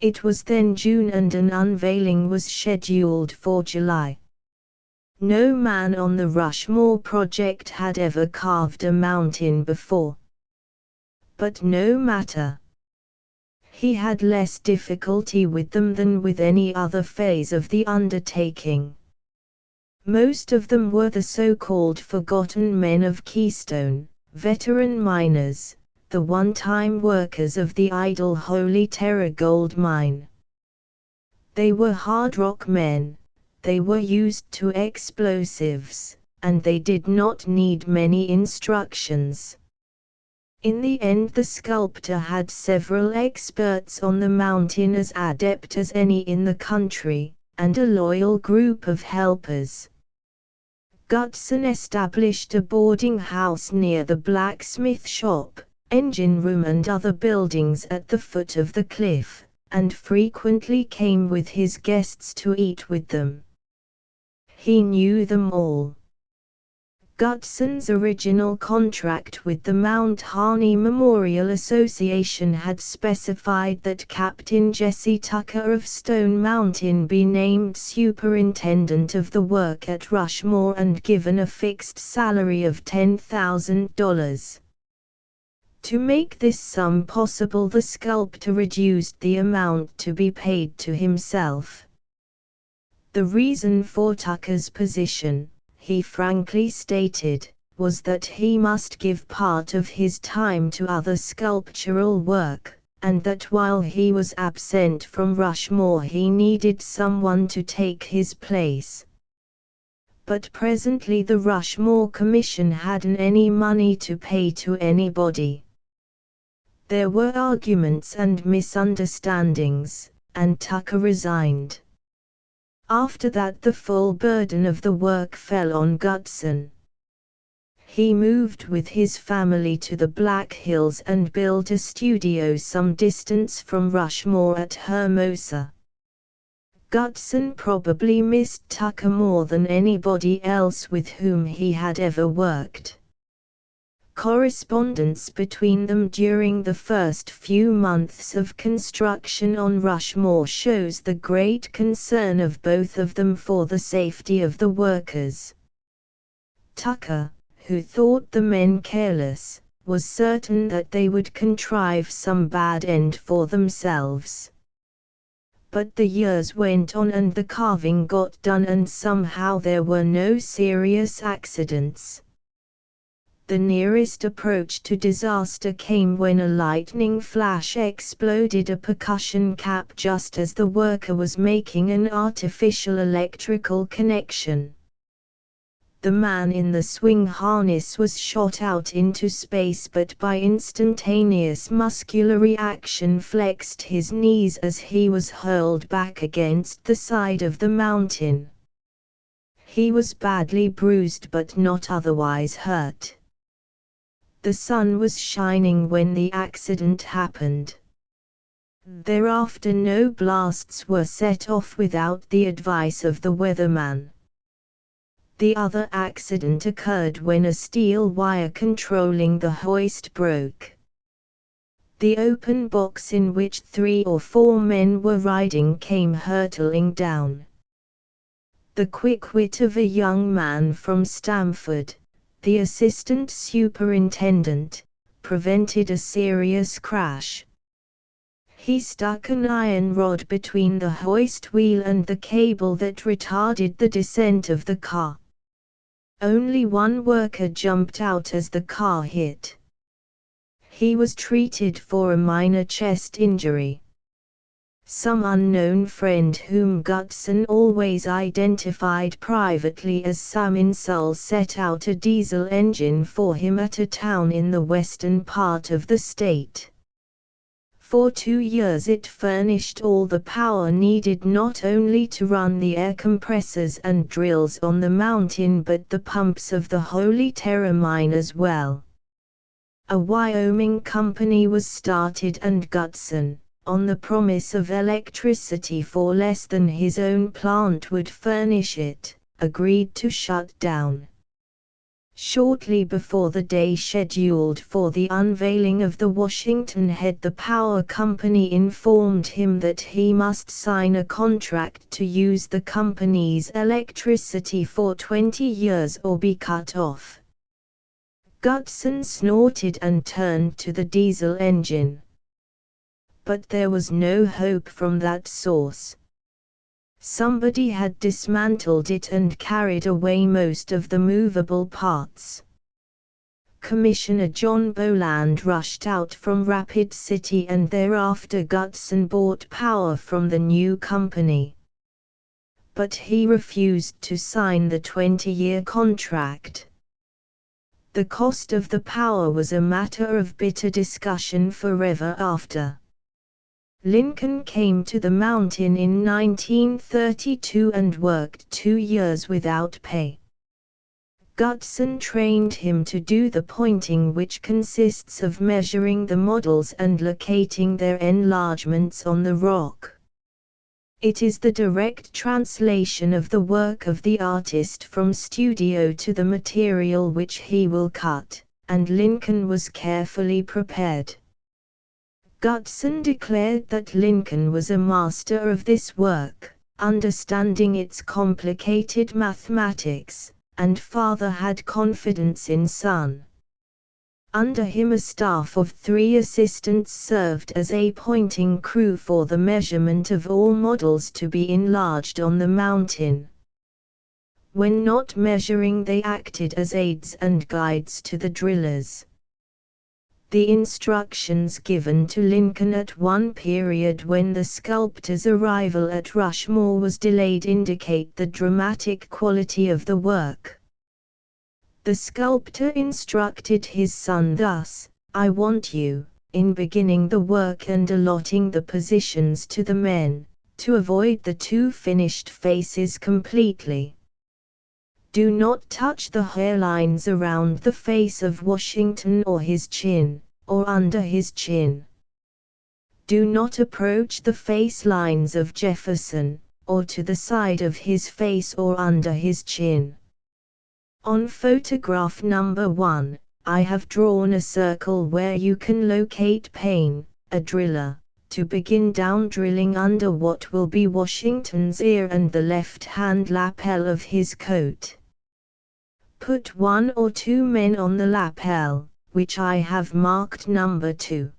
It was then June and an unveiling was scheduled for July. No man on the Rushmore project had ever carved a mountain before. But no matter. He had less difficulty with them than with any other phase of the undertaking. Most of them were the so-called forgotten men of Keystone, veteran miners, the one-time workers of the idle Holy Terror gold mine. They were hard rock men, they were used to explosives, and they did not need many instructions. In the end, the sculptor had several experts on the mountain, as adept as any in the country, and a loyal group of helpers. Gutson established a boarding house near the blacksmith shop, engine room and other buildings at the foot of the cliff, and frequently came with his guests to eat with them. He knew them all. Gutson's original contract with the Mount Harney Memorial Association had specified that Captain Jesse Tucker of Stone Mountain be named superintendent of the work at Rushmore and given a fixed salary of $10,000. To make this sum possible, the sculptor reduced the amount to be paid to himself. The reason for Tucker's position, he frankly stated, was that he must give part of his time to other sculptural work, and that while he was absent from Rushmore he needed someone to take his place. But presently the Rushmore Commission hadn't any money to pay to anybody. There were arguments and misunderstandings, and Tucker resigned. After that, the full burden of the work fell on Gutson. He moved with his family to the Black Hills and built a studio some distance from Rushmore at Hermosa. Gutson probably missed Tucker more than anybody else with whom he had ever worked. Correspondence between them during the first few months of construction on Rushmore shows the great concern of both of them for the safety of the workers. Tucker, who thought the men careless, was certain that they would contrive some bad end for themselves. But the years went on and the carving got done, and somehow there were no serious accidents. The nearest approach to disaster came when a lightning flash exploded a percussion cap just as the worker was making an artificial electrical connection. The man in the swing harness was shot out into space, but by instantaneous muscular reaction flexed his knees as he was hurled back against the side of the mountain. He was badly bruised but not otherwise hurt. The sun was shining when the accident happened. Thereafter no blasts were set off without the advice of the weatherman. The other accident occurred when a steel wire controlling the hoist broke. The open box in which 3 or 4 men were riding came hurtling down. The quick wit of a young man from Stamford, the assistant superintendent, prevented a serious crash. He stuck an iron rod between the hoist wheel and the cable that retarded the descent of the car. Only one worker jumped out as the car hit. He was treated for a minor chest injury. Some unknown friend whom Gutson always identified privately as Sam Insull set out a diesel engine for him at a town in the western part of the state. For 2 years it furnished all the power needed not only to run the air compressors and drills on the mountain but the pumps of the Holy Terror mine as well. A Wyoming company was started and Gutson, on the promise of electricity for less than his own plant would furnish it, agreed to shut down. Shortly before the day scheduled for the unveiling of the Washington head, the power company informed him that he must sign a contract to use the company's electricity for 20 years or be cut off. Gutson snorted and turned to the diesel engine. But there was no hope from that source. Somebody had dismantled it and carried away most of the movable parts. Commissioner John Boland rushed out from Rapid City and thereafter Gutson bought power from the new company. But he refused to sign the 20-year contract. The cost of the power was a matter of bitter discussion forever after. Lincoln came to the mountain in 1932 and worked 2 years without pay. Gutson trained him to do the pointing, which consists of measuring the models and locating their enlargements on the rock. It is the direct translation of the work of the artist from studio to the material which he will cut, and Lincoln was carefully prepared. Gutson declared that Lincoln was a master of this work, understanding its complicated mathematics, and father had confidence in son. Under him a staff of 3 assistants served as a pointing crew for the measurement of all models to be enlarged on the mountain. When not measuring, they acted as aids and guides to the drillers. The instructions given to Lincoln at one period when the sculptor's arrival at Rushmore was delayed indicate the dramatic quality of the work. The sculptor instructed his son thus: "I want you, in beginning the work and allotting the positions to the men, to avoid the 2 finished faces completely. Do not touch the hairlines around the face of Washington or his chin, or under his chin. Do not approach the face lines of Jefferson, or to the side of his face or under his chin." On photograph number 1, I have drawn a circle where you can locate Payne, a driller, to begin down drilling under what will be Washington's ear and the left-hand lapel of his coat. Put 1 or 2 men on the lapel, which I have marked number 2.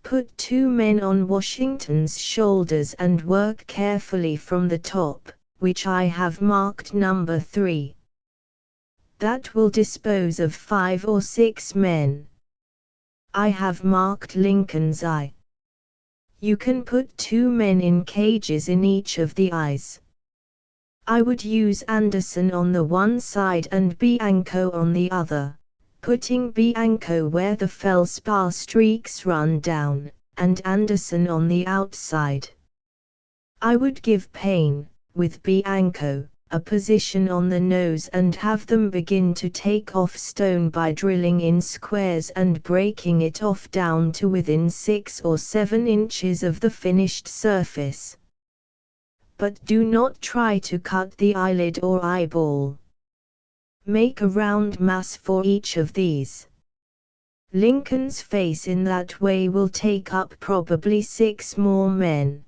Put 2 men on Washington's shoulders and work carefully from the top, which I have marked number 3. That will dispose of 5 or 6 men. I have marked Lincoln's eye. You can put 2 men in cages in each of the eyes. I would use Anderson on the one side and Bianco on the other, putting Bianco where the feldspar streaks run down, and Anderson on the outside. I would give Payne, with Bianco, a position on the nose and have them begin to take off stone by drilling in squares and breaking it off down to within 6 or 7 inches of the finished surface. But do not try to cut the eyelid or eyeball. Make a round mass for each of these. Lincoln's face in that way will take up probably 6 more men.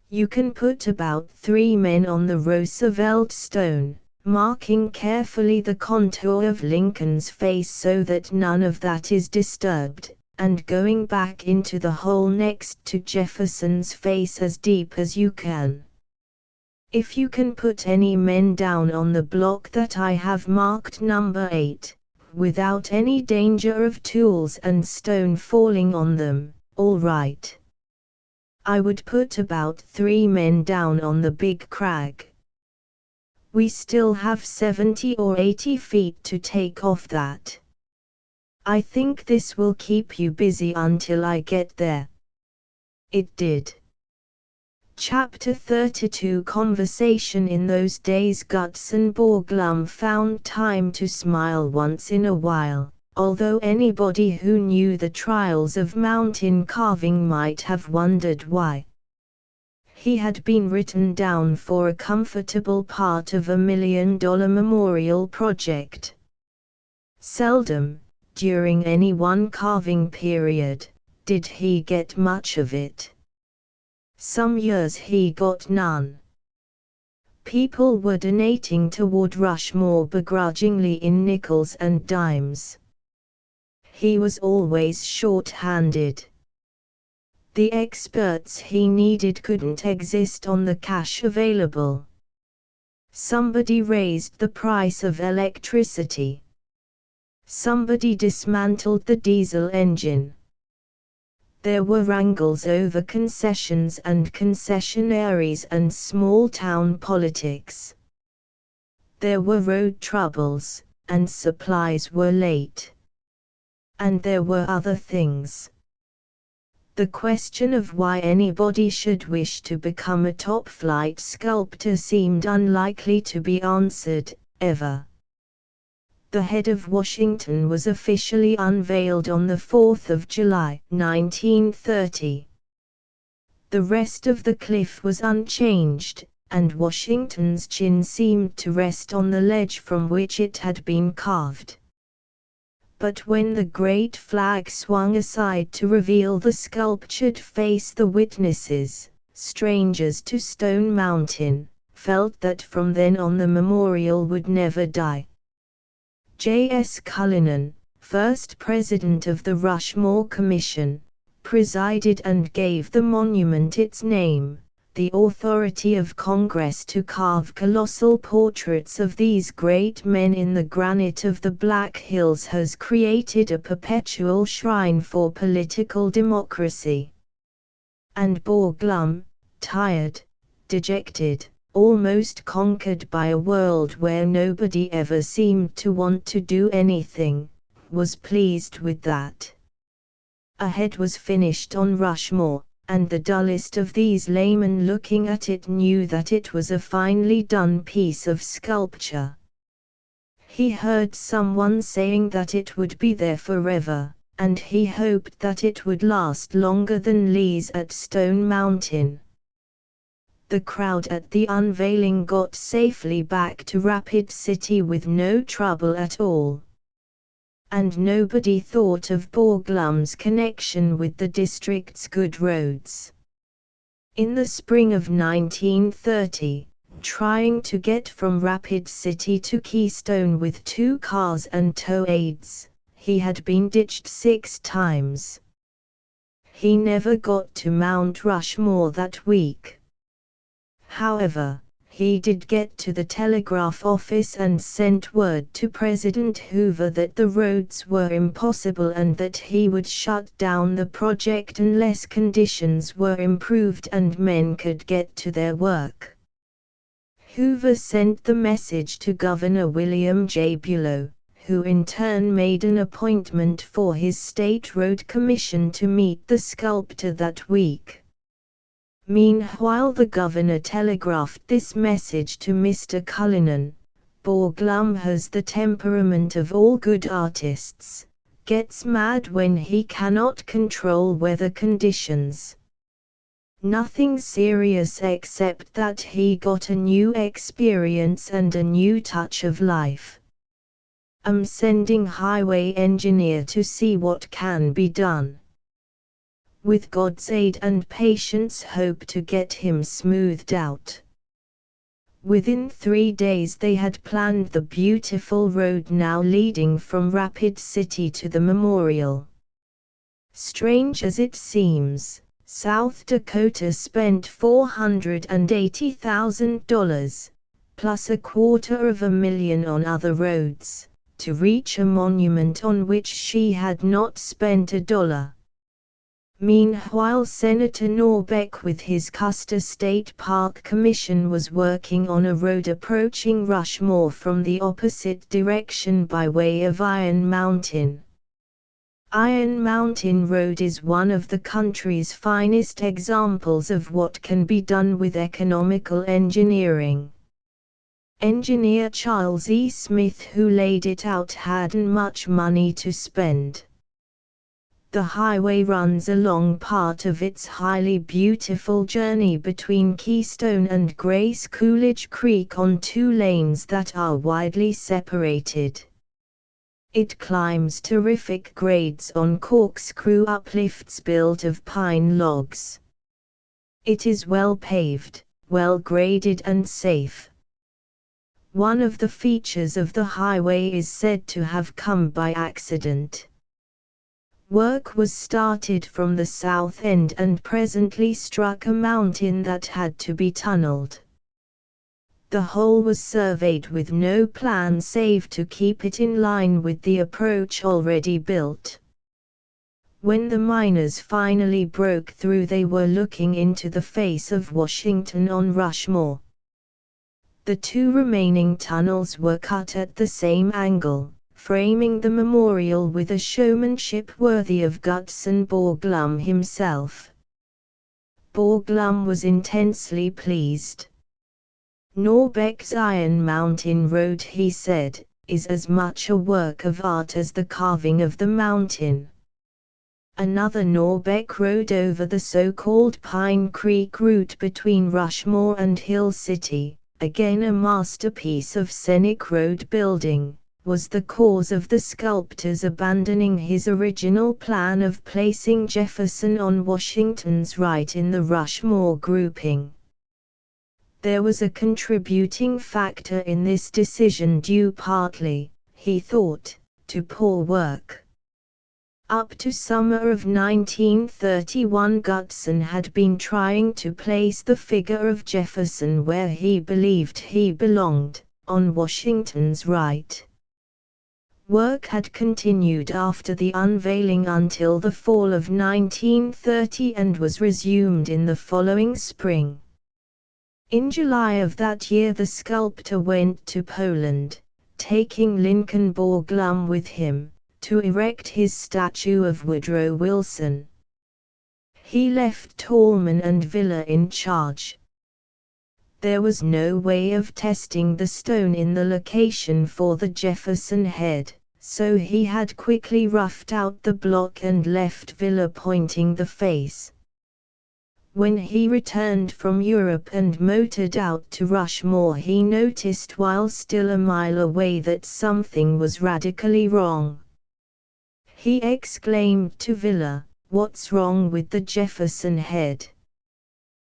You can put about 3 men on the Roosevelt stone, marking carefully the contour of Lincoln's face so that none of that is disturbed, and going back into the hole next to Jefferson's face as deep as you can. If you can put any men down on the block that I have marked number 8, without any danger of tools and stone falling on them, all right. I would put about 3 men down on the big crag. We still have 70 or 80 feet to take off that. I think this will keep you busy until I get there. It did. Chapter 32 Conversation. In those days Gutson Borglum found time to smile once in a while, although anybody who knew the trials of mountain carving might have wondered why. He had been written down for a comfortable part of $1 million memorial project. Seldom, during any one carving period, did he get much of it. Some years he got none. People were donating toward Rushmore begrudgingly in nickels and dimes. He was always short-handed. The experts he needed couldn't exist on the cash available. Somebody raised the price of electricity. Somebody dismantled the diesel engine. There were wrangles over concessions and concessionaires and small-town politics. There were road troubles, and supplies were late. And there were other things. The question of why anybody should wish to become a top-flight sculptor seemed unlikely to be answered, ever. The head of Washington was officially unveiled on the 4th of July, 1930. The rest of the cliff was unchanged, and Washington's chin seemed to rest on the ledge from which it had been carved. But when the great flag swung aside to reveal the sculptured face, the witnesses, strangers to Stone Mountain, felt that from then on the memorial would never die. J.S. Cullinan, first president of the Rushmore Commission, presided and gave the monument its name. The authority of Congress to carve colossal portraits of these great men in the granite of the Black Hills has created a perpetual shrine for political democracy. And Borglum, tired, dejected, almost conquered by a world where nobody ever seemed to want to do anything, was pleased with that. A head was finished on Rushmore, and the dullest of these laymen looking at it knew that it was a finely done piece of sculpture. He heard someone saying that it would be there forever, and he hoped that it would last longer than Lee's at Stone Mountain. The crowd at the unveiling got safely back to Rapid City with no trouble at all. And nobody thought of Borglum's connection with the district's good roads. In the spring of 1930, trying to get from Rapid City to Keystone with 2 cars and tow aids, he had been ditched 6 times. He never got to Mount Rushmore that week. However, he did get to the telegraph office and sent word to President Hoover that the roads were impossible and that he would shut down the project unless conditions were improved and men could get to their work. Hoover sent the message to Governor William J. Bulow, who in turn made an appointment for his state road commission to meet the sculptor that week. Meanwhile the governor telegraphed this message to Mr. Cullinan: Borglum has the temperament of all good artists, gets mad when he cannot control weather conditions. Nothing serious except that he got a new experience and a new touch of life. I'm sending highway engineer to see what can be done. With God's aid and patience, hope to get him smoothed out. Within 3 days they had planned the beautiful road now leading from Rapid City to the memorial. Strange as it seems, South Dakota spent $480,000, plus $250,000 on other roads, to reach a monument on which she had not spent a dollar. Meanwhile Senator Norbeck with his Custer State Park Commission was working on a road approaching Rushmore from the opposite direction by way of Iron Mountain. Iron Mountain Road is one of the country's finest examples of what can be done with economical engineering. Engineer Charles E. Smith, who laid it out, hadn't much money to spend. The highway runs along part of its highly beautiful journey between Keystone and Grace Coolidge Creek on 2 lanes that are widely separated. It climbs terrific grades on corkscrew uplifts built of pine logs. It is well paved, well graded and safe. One of the features of the highway is said to have come by accident. Work was started from the south end and presently struck a mountain that had to be tunneled. The whole was surveyed with no plan save to keep it in line with the approach already built. When the miners finally broke through, they were looking into the face of Washington on Rushmore. The two remaining tunnels were cut at the same angle, framing the memorial with a showmanship worthy of Gutzon Borglum himself. Borglum was intensely pleased. Norbeck's Iron Mountain Road, he said, is as much a work of art as the carving of the mountain. Another Norbeck road over the so-called Pine Creek route between Rushmore and Hill City, again a masterpiece of scenic road building, was the cause of the sculptor's abandoning his original plan of placing Jefferson on Washington's right in the Rushmore grouping. There was a contributing factor in this decision due partly, he thought, to poor work. Up to summer of 1931, Gutzon had been trying to place the figure of Jefferson where he believed he belonged, on Washington's right. Work had continued after the unveiling until the fall of 1930 and was resumed in the following spring. In July of that year the sculptor went to Poland, taking Lincoln Borglum with him, to erect his statue of Woodrow Wilson. He left Tallman and Villa in charge. There was no way of testing the stone in the location for the Jefferson head, so he had quickly roughed out the block and left Villa pointing the face. When he returned from Europe and motored out to Rushmore, he noticed while still a mile away that something was radically wrong. He exclaimed to Villa, "What's wrong with the Jefferson head?"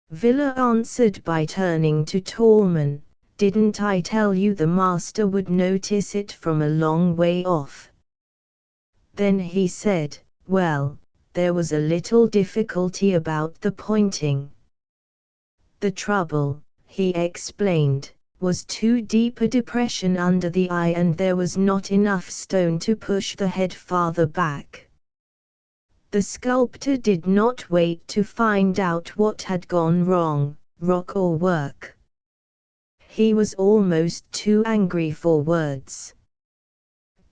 Villa answered by turning to Tallman, "Didn't I tell you the master would notice it from a long way off?" Then he said, "Well, there was a little difficulty about the pointing. The trouble," he explained, "was too deep a depression under the eye and there was not enough stone to push the head farther back." The sculptor did not wait to find out what had gone wrong, rock or work. He was almost too angry for words.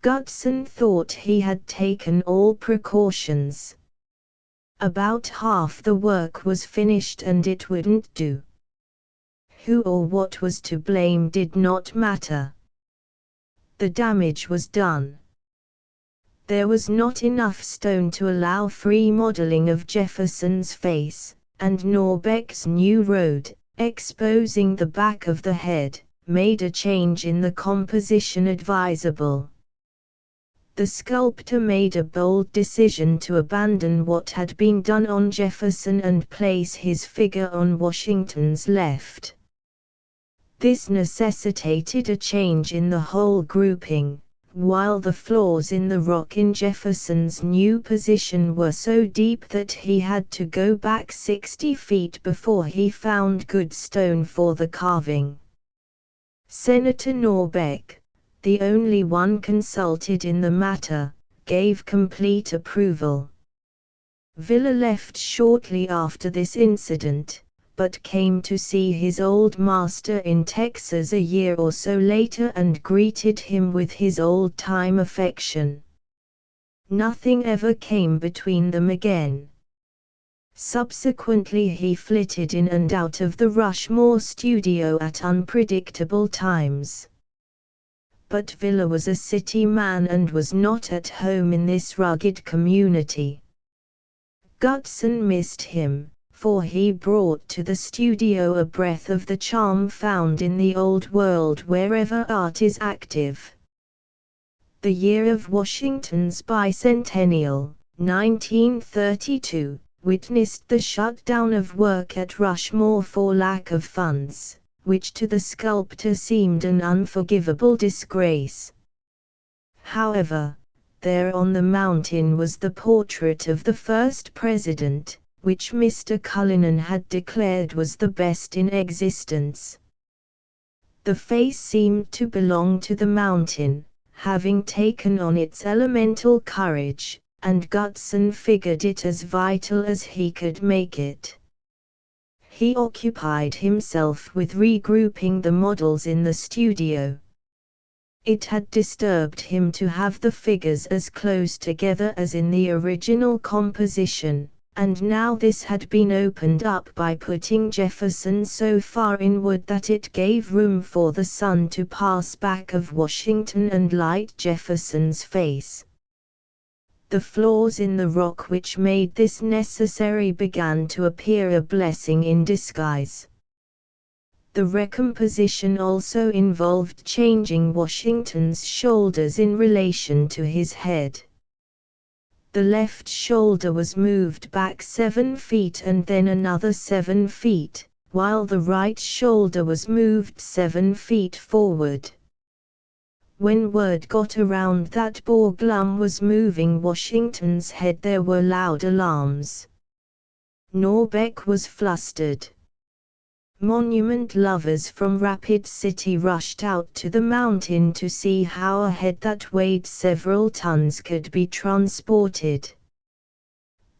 Gutzon thought he had taken all precautions. About half the work was finished and it wouldn't do. Who or what was to blame did not matter. The damage was done. There was not enough stone to allow free modeling of Jefferson's face, and Norbeck's new road, exposing the back of the head, made a change in the composition advisable. The sculptor made a bold decision to abandon what had been done on Jefferson and place his figure on Washington's left. This necessitated a change in the whole grouping, while the flaws in the rock in Jefferson's new position were so deep that he had to go back 60 feet before he found good stone for the carving. Senator Norbeck, the only one consulted in the matter, gave complete approval. Villa left shortly after this incident, but came to see his old master in Texas a year or so later and greeted him with his old-time affection. Nothing ever came between them again. Subsequently he flitted in and out of the Rushmore studio at unpredictable times. But Villa was a city man and was not at home in this rugged community. Gutzon missed him, for he brought to the studio a breath of the charm found in the old world wherever art is active. The year of Washington's bicentennial, 1932, witnessed the shutdown of work at Rushmore for lack of funds, which to the sculptor seemed an unforgivable disgrace. However, there on the mountain was the portrait of the first president, which Mr. Cullinan had declared was the best in existence. The face seemed to belong to the mountain, having taken on its elemental courage, and Gutzon figured it as vital as he could make it. He occupied himself with regrouping the models in the studio. It had disturbed him to have the figures as close together as in the original composition, and now this had been opened up by putting Jefferson so far inward that it gave room for the sun to pass back of Washington and light Jefferson's face. The flaws in the rock which made this necessary began to appear a blessing in disguise. The recomposition also involved changing Washington's shoulders in relation to his head. The left shoulder was moved back 7 feet and then another 7 feet, while the right shoulder was moved 7 feet forward. When word got around that Borglum was moving Washington's head, there were loud alarms. Norbeck was flustered. Monument lovers from Rapid City rushed out to the mountain to see how a head that weighed several tons could be transported.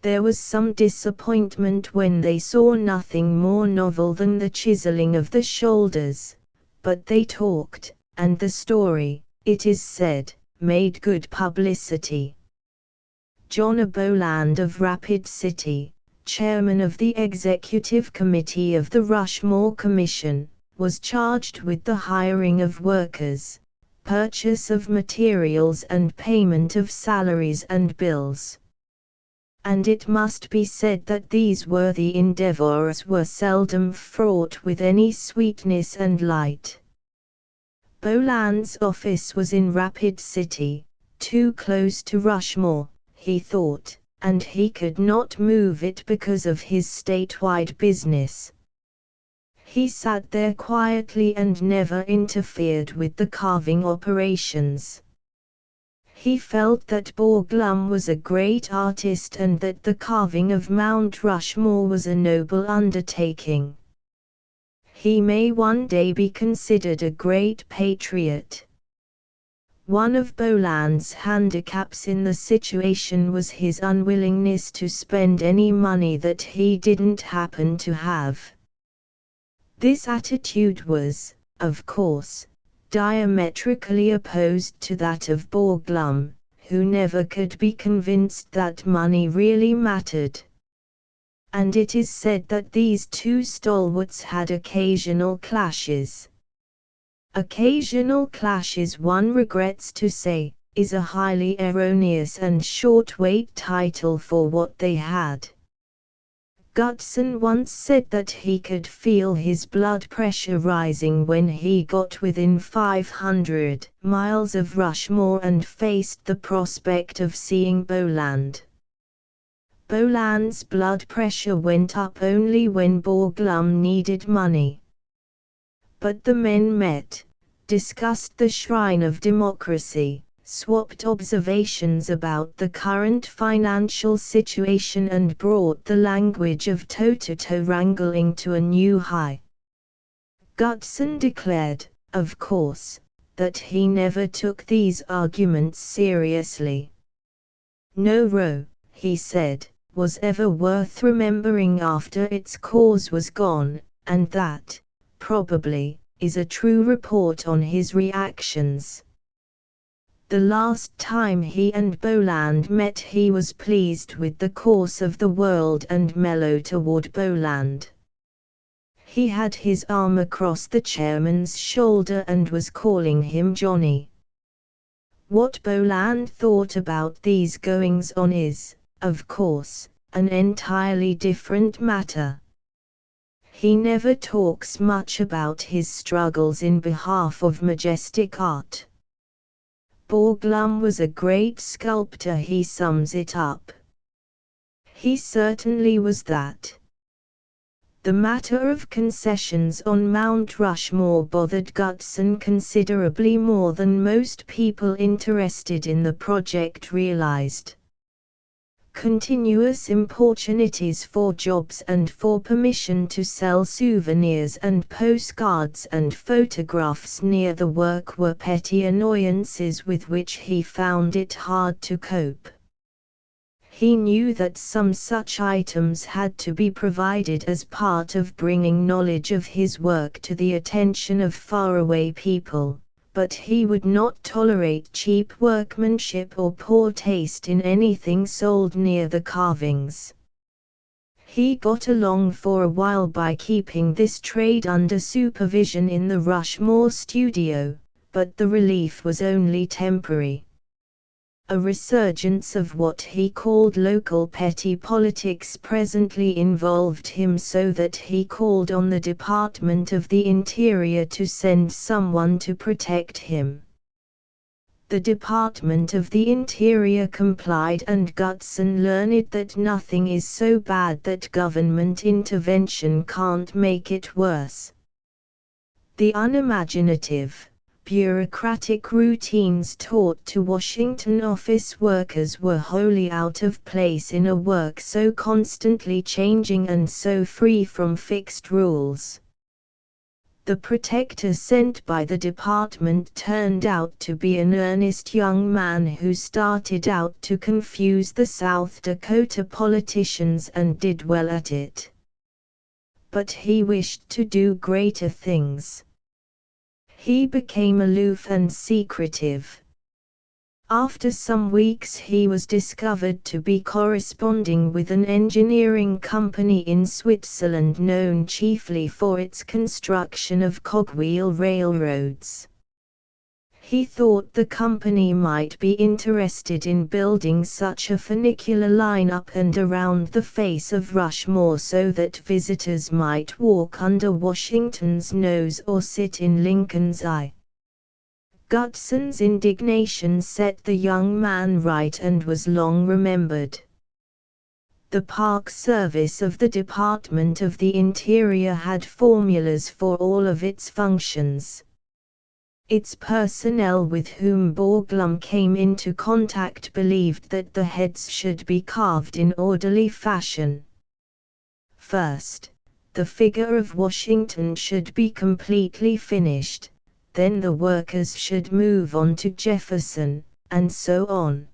There was some disappointment when they saw nothing more novel than the chiseling of the shoulders, but they talked, and the story, it is said, made good publicity. John Aboland of Rapid City, chairman of the executive committee of the Rushmore Commission, was charged with the hiring of workers, purchase of materials and payment of salaries and bills. And it must be said that these worthy endeavors were seldom fraught with any sweetness and light. Boland's office was in Rapid City, too close to Rushmore, he thought, and he could not move it because of his statewide business. He sat there quietly and never interfered with the carving operations. He felt that Borglum was a great artist and that the carving of Mount Rushmore was a noble undertaking. He may one day be considered a great patriot. One of Boland's handicaps in the situation was his unwillingness to spend any money that he didn't happen to have. This attitude was, of course, diametrically opposed to that of Borglum, who never could be convinced that money really mattered. And it is said that these two stalwarts had occasional clashes. Occasional clashes, one regrets to say, is a highly erroneous and short-weight title for what they had. Gutson once said that he could feel his blood pressure rising when he got within 500 miles of Rushmore and faced the prospect of seeing Boland. Boland's blood pressure went up only when Borglum needed money. But the men met, discussed the shrine of democracy, swapped observations about the current financial situation and brought the language of toe-to-toe wrangling to a new high. Gutson declared, of course, that he never took these arguments seriously. No row, he said, was ever worth remembering after its cause was gone, and that, probably, is a true report on his reactions. The last time he and Boland met, he was pleased with the course of the world and mellow toward Boland. He had his arm across the chairman's shoulder and was calling him Johnny. What Boland thought about these goings-on is, of course, an entirely different matter. He never talks much about his struggles in behalf of majestic art. Borglum was a great sculptor, he sums it up. He certainly was that. The matter of concessions on Mount Rushmore bothered Gutson considerably more than most people interested in the project realized. Continuous importunities for jobs and for permission to sell souvenirs and postcards and photographs near the work were petty annoyances with which he found it hard to cope. He knew that some such items had to be provided as part of bringing knowledge of his work to the attention of faraway people, but he would not tolerate cheap workmanship or poor taste in anything sold near the carvings. He got along for a while by keeping this trade under supervision in the Rushmore studio, but the relief was only temporary. A resurgence of what he called local petty politics presently involved him, so that he called on the Department of the Interior to send someone to protect him. The Department of the Interior complied, and Gutson learned that nothing is so bad that government intervention can't make it worse. The unimaginative, bureaucratic routines taught to Washington office workers were wholly out of place in a work so constantly changing and so free from fixed rules. The protector sent by the department turned out to be an earnest young man who started out to confuse the South Dakota politicians and did well at it. But he wished to do greater things. He became aloof and secretive. After some weeks he was discovered to be corresponding with an engineering company in Switzerland known chiefly for its construction of cogwheel railroads. He thought the company might be interested in building such a funicular line up and around the face of Rushmore so that visitors might walk under Washington's nose or sit in Lincoln's eye. Gutson's indignation set the young man right and was long remembered. The Park Service of the Department of the Interior had formulas for all of its functions. Its personnel with whom Borglum came into contact believed that the heads should be carved in orderly fashion. First, the figure of Washington should be completely finished, then the workers should move on to Jefferson, and so on.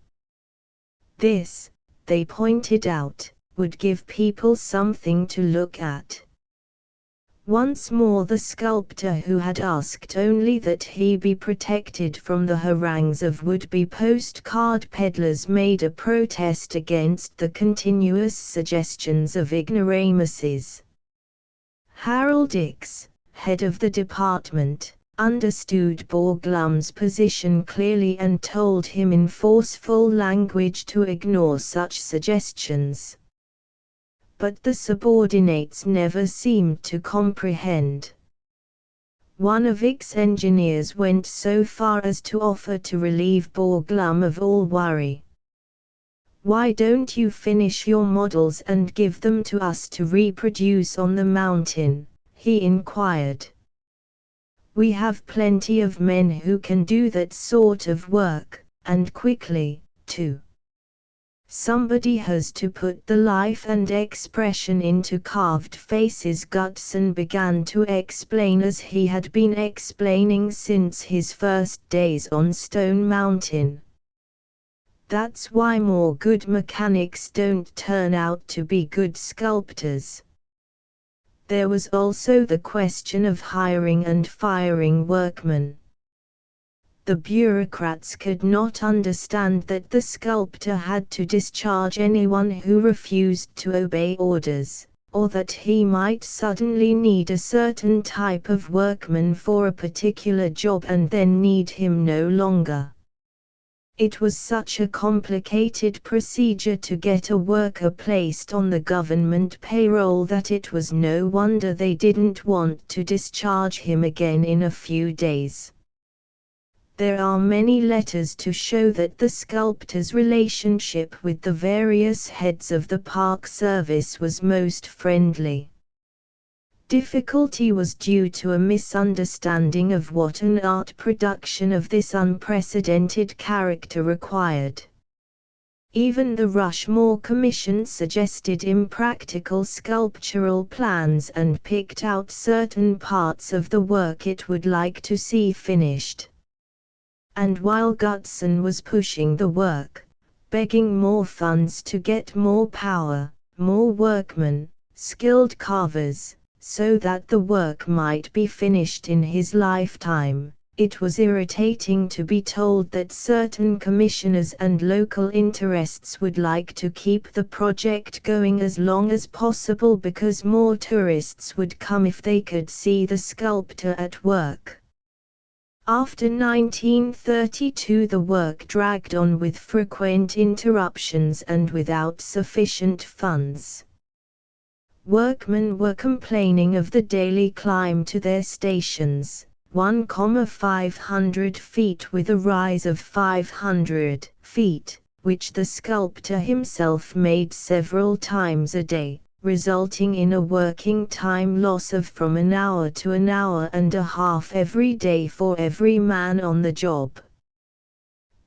This, they pointed out, would give people something to look at. Once more the sculptor, who had asked only that he be protected from the harangues of would-be postcard peddlers, made a protest against the continuous suggestions of ignoramuses. Harold Dix, head of the department, understood Borglum's position clearly and told him in forceful language to ignore such suggestions. But the subordinates never seemed to comprehend. One of Ix's engineers went so far as to offer to relieve Borglum of all worry. "Why don't you finish your models and give them to us to reproduce on the mountain?" he inquired. "We have plenty of men who can do that sort of work, and quickly, too. Somebody has to put the life and expression into carved faces." Gutson began to explain as he had been explaining since his first days on Stone Mountain. "That's why more good mechanics don't turn out to be good sculptors." There was also the question of hiring and firing workmen. The bureaucrats could not understand that the sculptor had to discharge anyone who refused to obey orders, or that he might suddenly need a certain type of workman for a particular job and then need him no longer. It was such a complicated procedure to get a worker placed on the government payroll that it was no wonder they didn't want to discharge him again in a few days. There are many letters to show that the sculptor's relationship with the various heads of the Park Service was most friendly. Difficulty was due to a misunderstanding of what an art production of this unprecedented character required. Even the Rushmore Commission suggested impractical sculptural plans and picked out certain parts of the work it would like to see finished. And while Gutson was pushing the work, begging more funds to get more power, more workmen, skilled carvers, so that the work might be finished in his lifetime. It was irritating to be told that certain commissioners and local interests would like to keep the project going as long as possible because more tourists would come if they could see the sculptor at work. After 1932 the work dragged on with frequent interruptions and without sufficient funds. Workmen were complaining of the daily climb to their stations, 1,500 feet with a rise of 500 feet, which the sculptor himself made several times a day, resulting in a working time loss of from an hour to an hour and a half every day for every man on the job.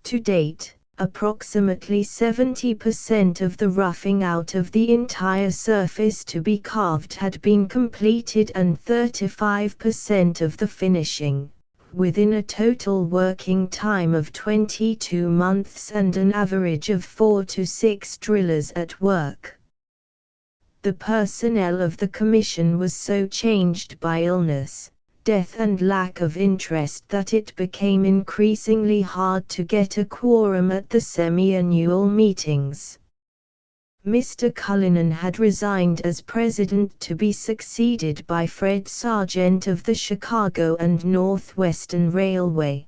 To date, approximately 70% of the roughing out of the entire surface to be carved had been completed and 35% of the finishing, within a total working time of 22 months and an average of 4 to 6 drillers at work. The personnel of the commission was so changed by illness, death and lack of interest that it became increasingly hard to get a quorum at the semi-annual meetings. Mr. Cullinan had resigned as president to be succeeded by Fred Sargent of the Chicago and Northwestern Railway.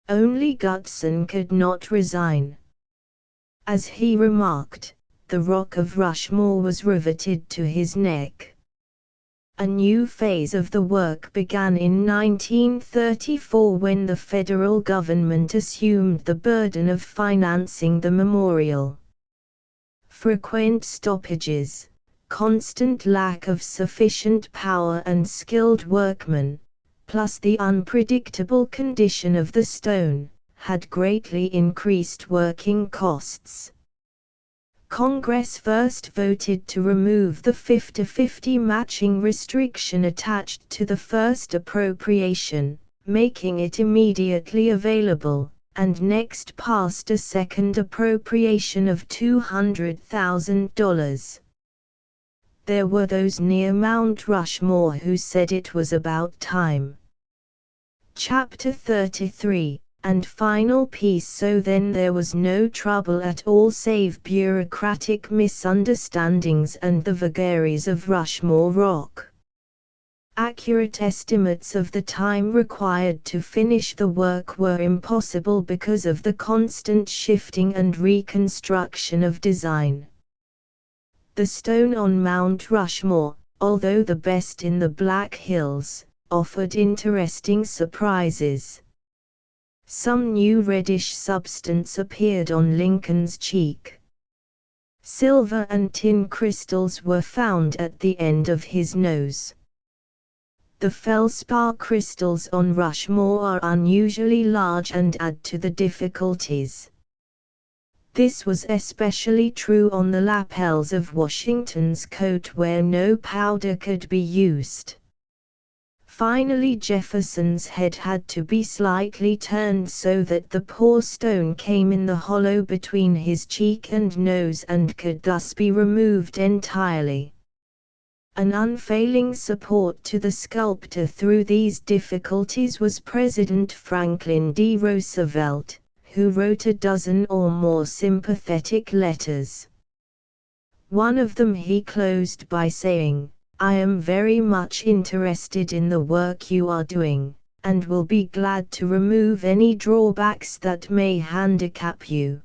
Only Gutson could not resign. As he remarked, the Rock of Rushmore was riveted to his neck. A new phase of the work began in 1934 when the federal government assumed the burden of financing the memorial. Frequent stoppages, constant lack of sufficient power and skilled workmen, plus the unpredictable condition of the stone, had greatly increased working costs. Congress first voted to remove the 50-50 matching restriction attached to the first appropriation, making it immediately available, and next passed a second appropriation of $200,000. There were those near Mount Rushmore who said it was about time. Chapter 33. And final piece. So then there was no trouble at all save bureaucratic misunderstandings and the vagaries of Rushmore Rock. Accurate estimates of the time required to finish the work were impossible because of the constant shifting and reconstruction of design. The stone on Mount Rushmore, although the best in the Black Hills, offered interesting surprises. Some new reddish substance appeared on Lincoln's cheek. Silver and tin crystals were found at the end of his nose. The feldspar crystals on Rushmore are unusually large and add to the difficulties. This was especially true on the lapels of Washington's coat where no powder could be used. Finally, Jefferson's head had to be slightly turned so that the poor stone came in the hollow between his cheek and nose and could thus be removed entirely. An unfailing support to the sculptor through these difficulties was President Franklin D. Roosevelt, who wrote a dozen or more sympathetic letters. One of them he closed by saying, "I am very much interested in the work you are doing, and will be glad to remove any drawbacks that may handicap you.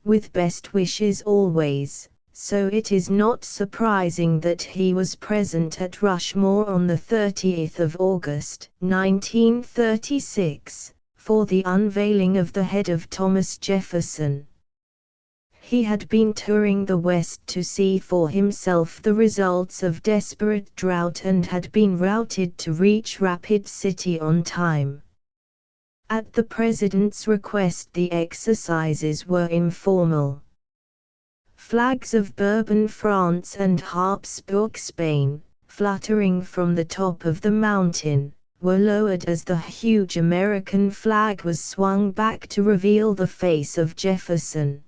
With best wishes always." So it is not surprising that he was present at Rushmore on the 30th of August, 1936, for the unveiling of the head of Thomas Jefferson. He had been touring the West to see for himself the results of desperate drought and had been routed to reach Rapid City on time. At the President's request, the exercises were informal. Flags of Bourbon, France and Habsburg, Spain, fluttering from the top of the mountain, were lowered as the huge American flag was swung back to reveal the face of Jefferson.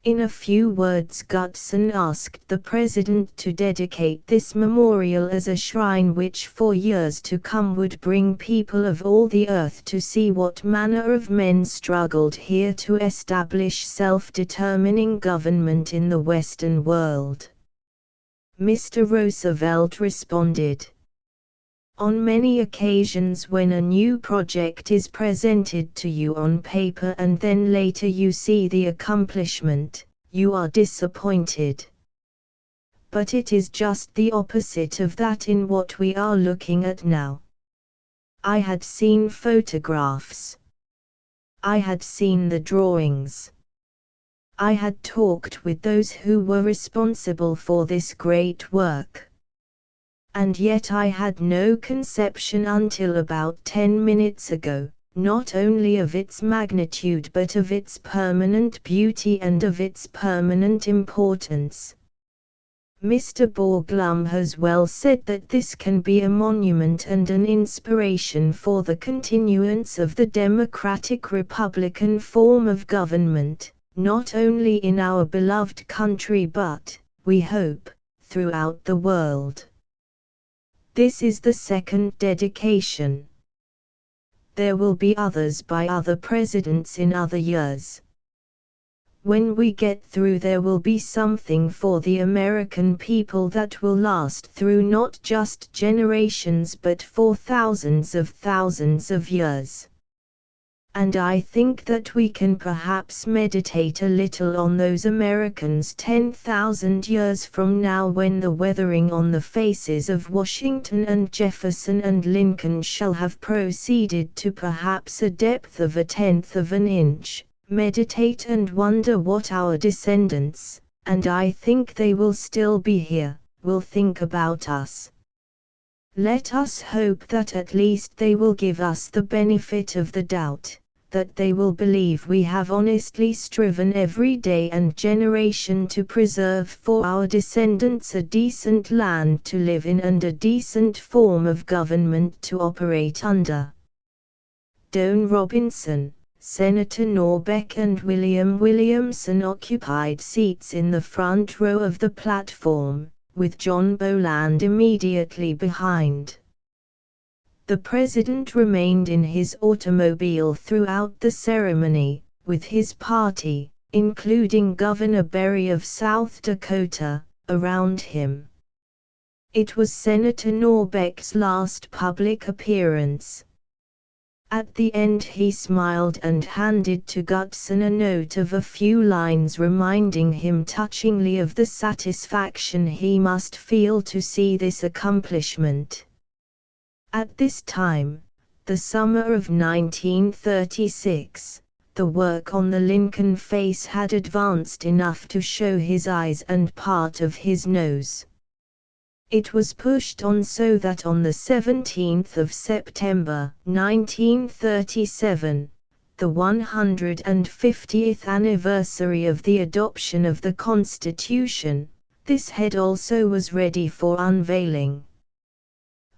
In a few words, Gutson asked the president to dedicate this memorial as a shrine which for years to come would bring people of all the earth to see what manner of men struggled here to establish self-determining government in the Western world. Mr. Roosevelt responded, "On many occasions when a new project is presented to you on paper and then later you see the accomplishment, you are disappointed. But it is just the opposite of that in what we are looking at now. I had seen photographs. I had seen the drawings. I had talked with those who were responsible for this great work. And yet I had no conception until about 10 minutes ago, not only of its magnitude but of its permanent beauty and of its permanent importance." Mr. Borglum has well said that this can be a monument and an inspiration for the continuance of the democratic republican form of government, not only in our beloved country but, we hope, throughout the world. This is the second dedication. There will be others by other presidents in other years. When we get through, there will be something for the American people that will last through not just generations but for thousands of years. And I think that we can perhaps meditate a little on those Americans 10,000 years from now, when the weathering on the faces of Washington and Jefferson and Lincoln shall have proceeded to perhaps a depth of 1/10 of an inch. Meditate and wonder what our descendants, and I think they will still be here, will think about us. Let us hope that at least they will give us the benefit of the doubt, that they will believe we have honestly striven every day and generation to preserve for our descendants a decent land to live in and a decent form of government to operate under. Don Robinson, Senator Norbeck and William Williamson occupied seats in the front row of the platform, with John Boland immediately behind. The president remained in his automobile throughout the ceremony, with his party, including Governor Berry of South Dakota, around him. It was Senator Norbeck's last public appearance. At the end he smiled and handed to Gutson a note of a few lines reminding him touchingly of the satisfaction he must feel to see this accomplishment. At this time, the summer of 1936, the work on the Lincoln face had advanced enough to show his eyes and part of his nose. It was pushed on so that on the 17th of September 1937, the 150th anniversary of the adoption of the Constitution, this head also was ready for unveiling.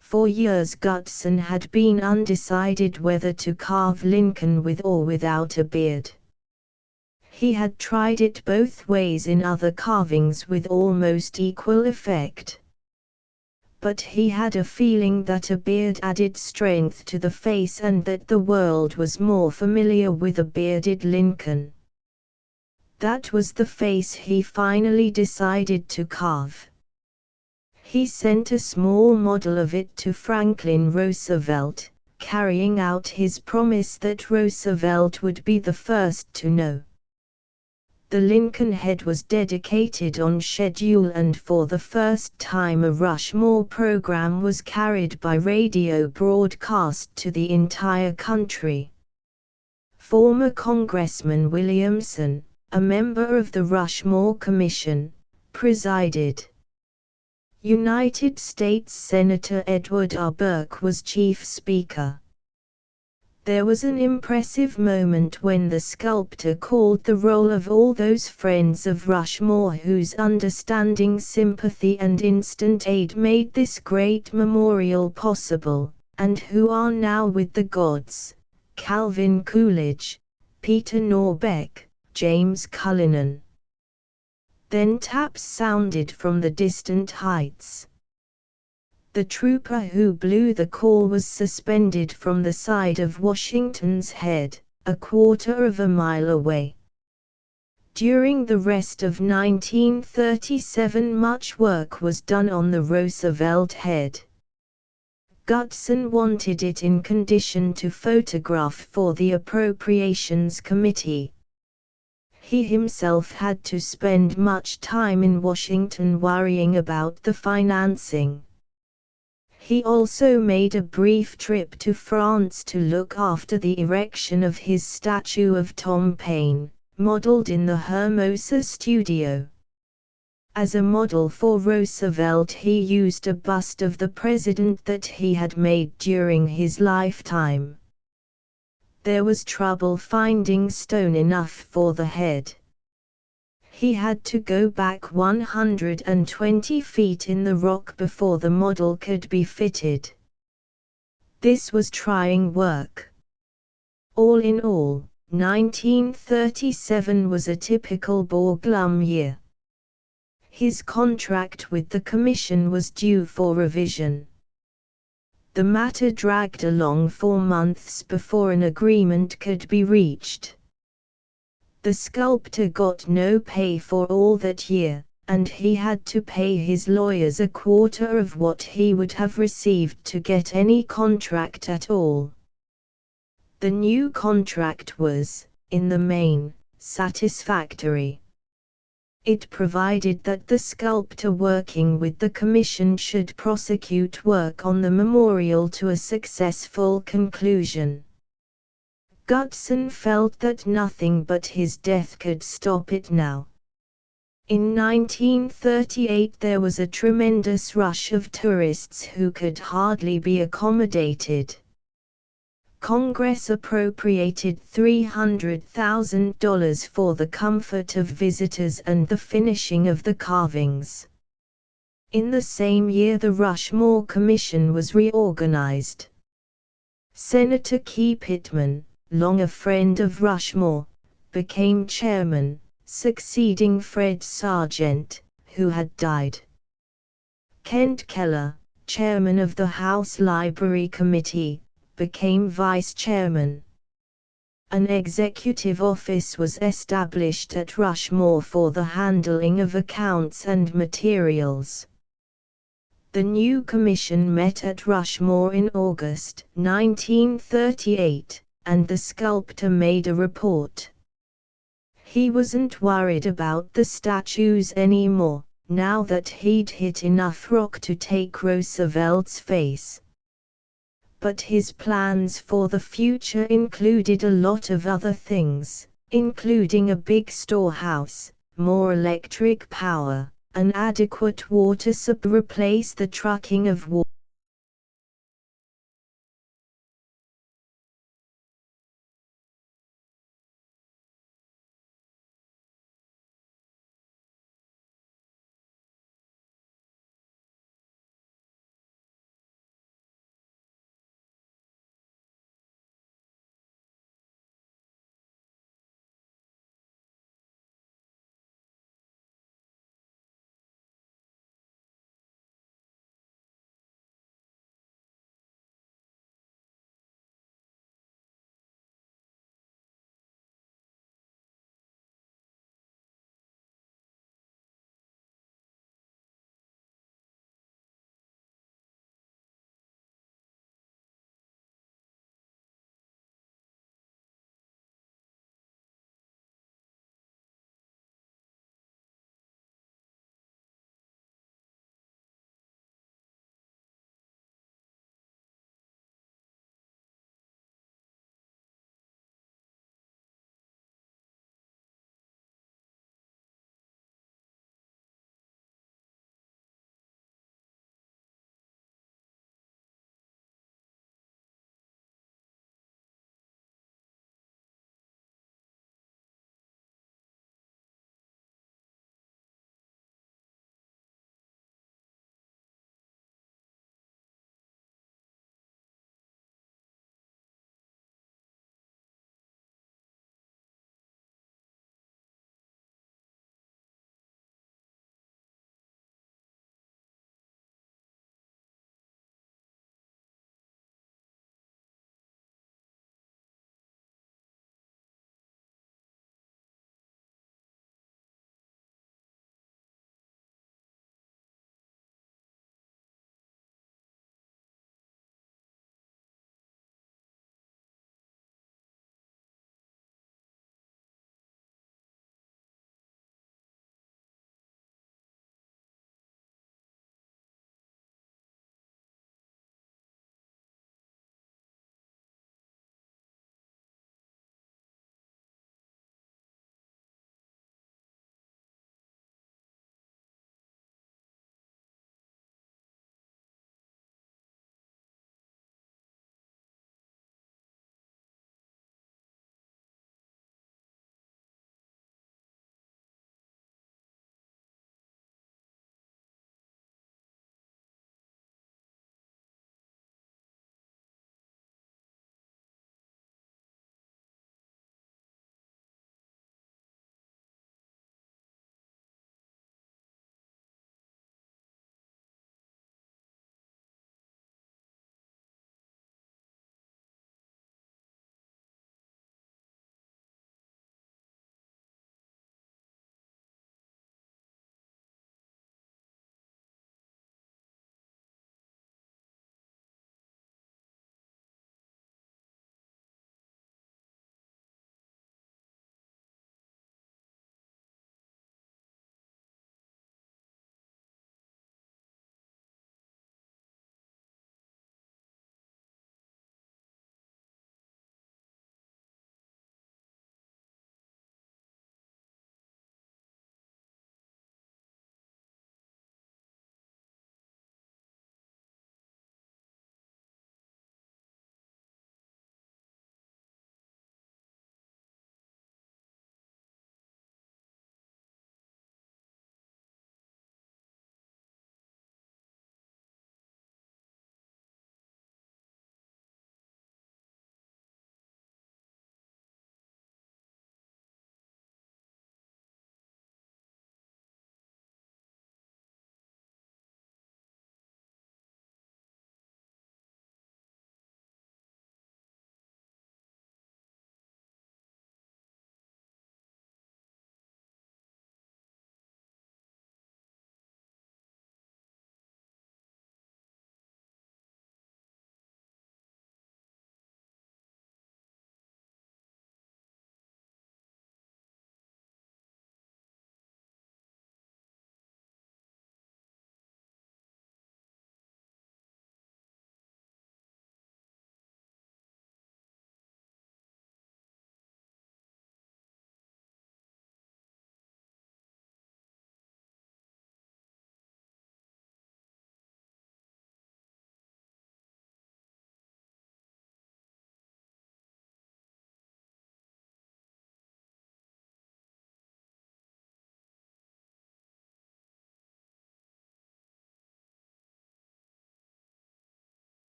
For years Gutson had been undecided whether to carve Lincoln with or without a beard. He had tried it both ways in other carvings with almost equal effect. But he had a feeling that a beard added strength to the face and that the world was more familiar with a bearded Lincoln. That was the face he finally decided to carve. He sent a small model of it to Franklin Roosevelt, carrying out his promise that Roosevelt would be the first to know. The Lincoln head was dedicated on schedule, and for the first time a Rushmore program was carried by radio broadcast to the entire country. Former Congressman Williamson, a member of the Rushmore Commission, presided. United States Senator Edward R. Burke was chief speaker. There was an impressive moment when the sculptor called the roll of all those friends of Rushmore whose understanding sympathy and instant aid made this great memorial possible, and who are now with the gods, Calvin Coolidge, Peter Norbeck, James Cullinan. Then taps sounded from the distant heights. The trooper who blew the call was suspended from the side of Washington's head, a quarter of a mile away. During the rest of 1937 much work was done on the Roosevelt head. Gutson wanted it in condition to photograph for the Appropriations Committee. He himself had to spend much time in Washington worrying about the financing. He also made a brief trip to France to look after the erection of his statue of Tom Paine, modeled in the Hermosa studio. As a model for Roosevelt, he used a bust of the president that he had made during his lifetime. There was trouble finding stone enough for the head. He had to go back 120 feet in the rock before the model could be fitted. This was trying work. All in all, 1937 was a typical Borglum year. His contract with the commission was due for revision. The matter dragged along for months before an agreement could be reached. The sculptor got no pay for all that year, and he had to pay his lawyers a quarter of what he would have received to get any contract at all. The new contract was, in the main, satisfactory. It provided that the sculptor working with the commission should prosecute work on the memorial to a successful conclusion. Gutson felt that nothing but his death could stop it now. In 1938 there was a tremendous rush of tourists who could hardly be accommodated. Congress appropriated $300,000 for the comfort of visitors and the finishing of the carvings. In the same year the Rushmore Commission was reorganized. Senator Key Pittman, long a friend of Rushmore, became chairman, succeeding Fred Sargent, who had died. Kent Keller, chairman of the House Library Committee, became vice chairman. An executive office was established at Rushmore for the handling of accounts and materials. The new commission met at Rushmore in August 1938, and the sculptor made a report. He wasn't worried about the statues anymore, now that he'd hit enough rock to take Roosevelt's face. But his plans for the future included a lot of other things, including a big storehouse, more electric power, an adequate water supply, replace the trucking of water.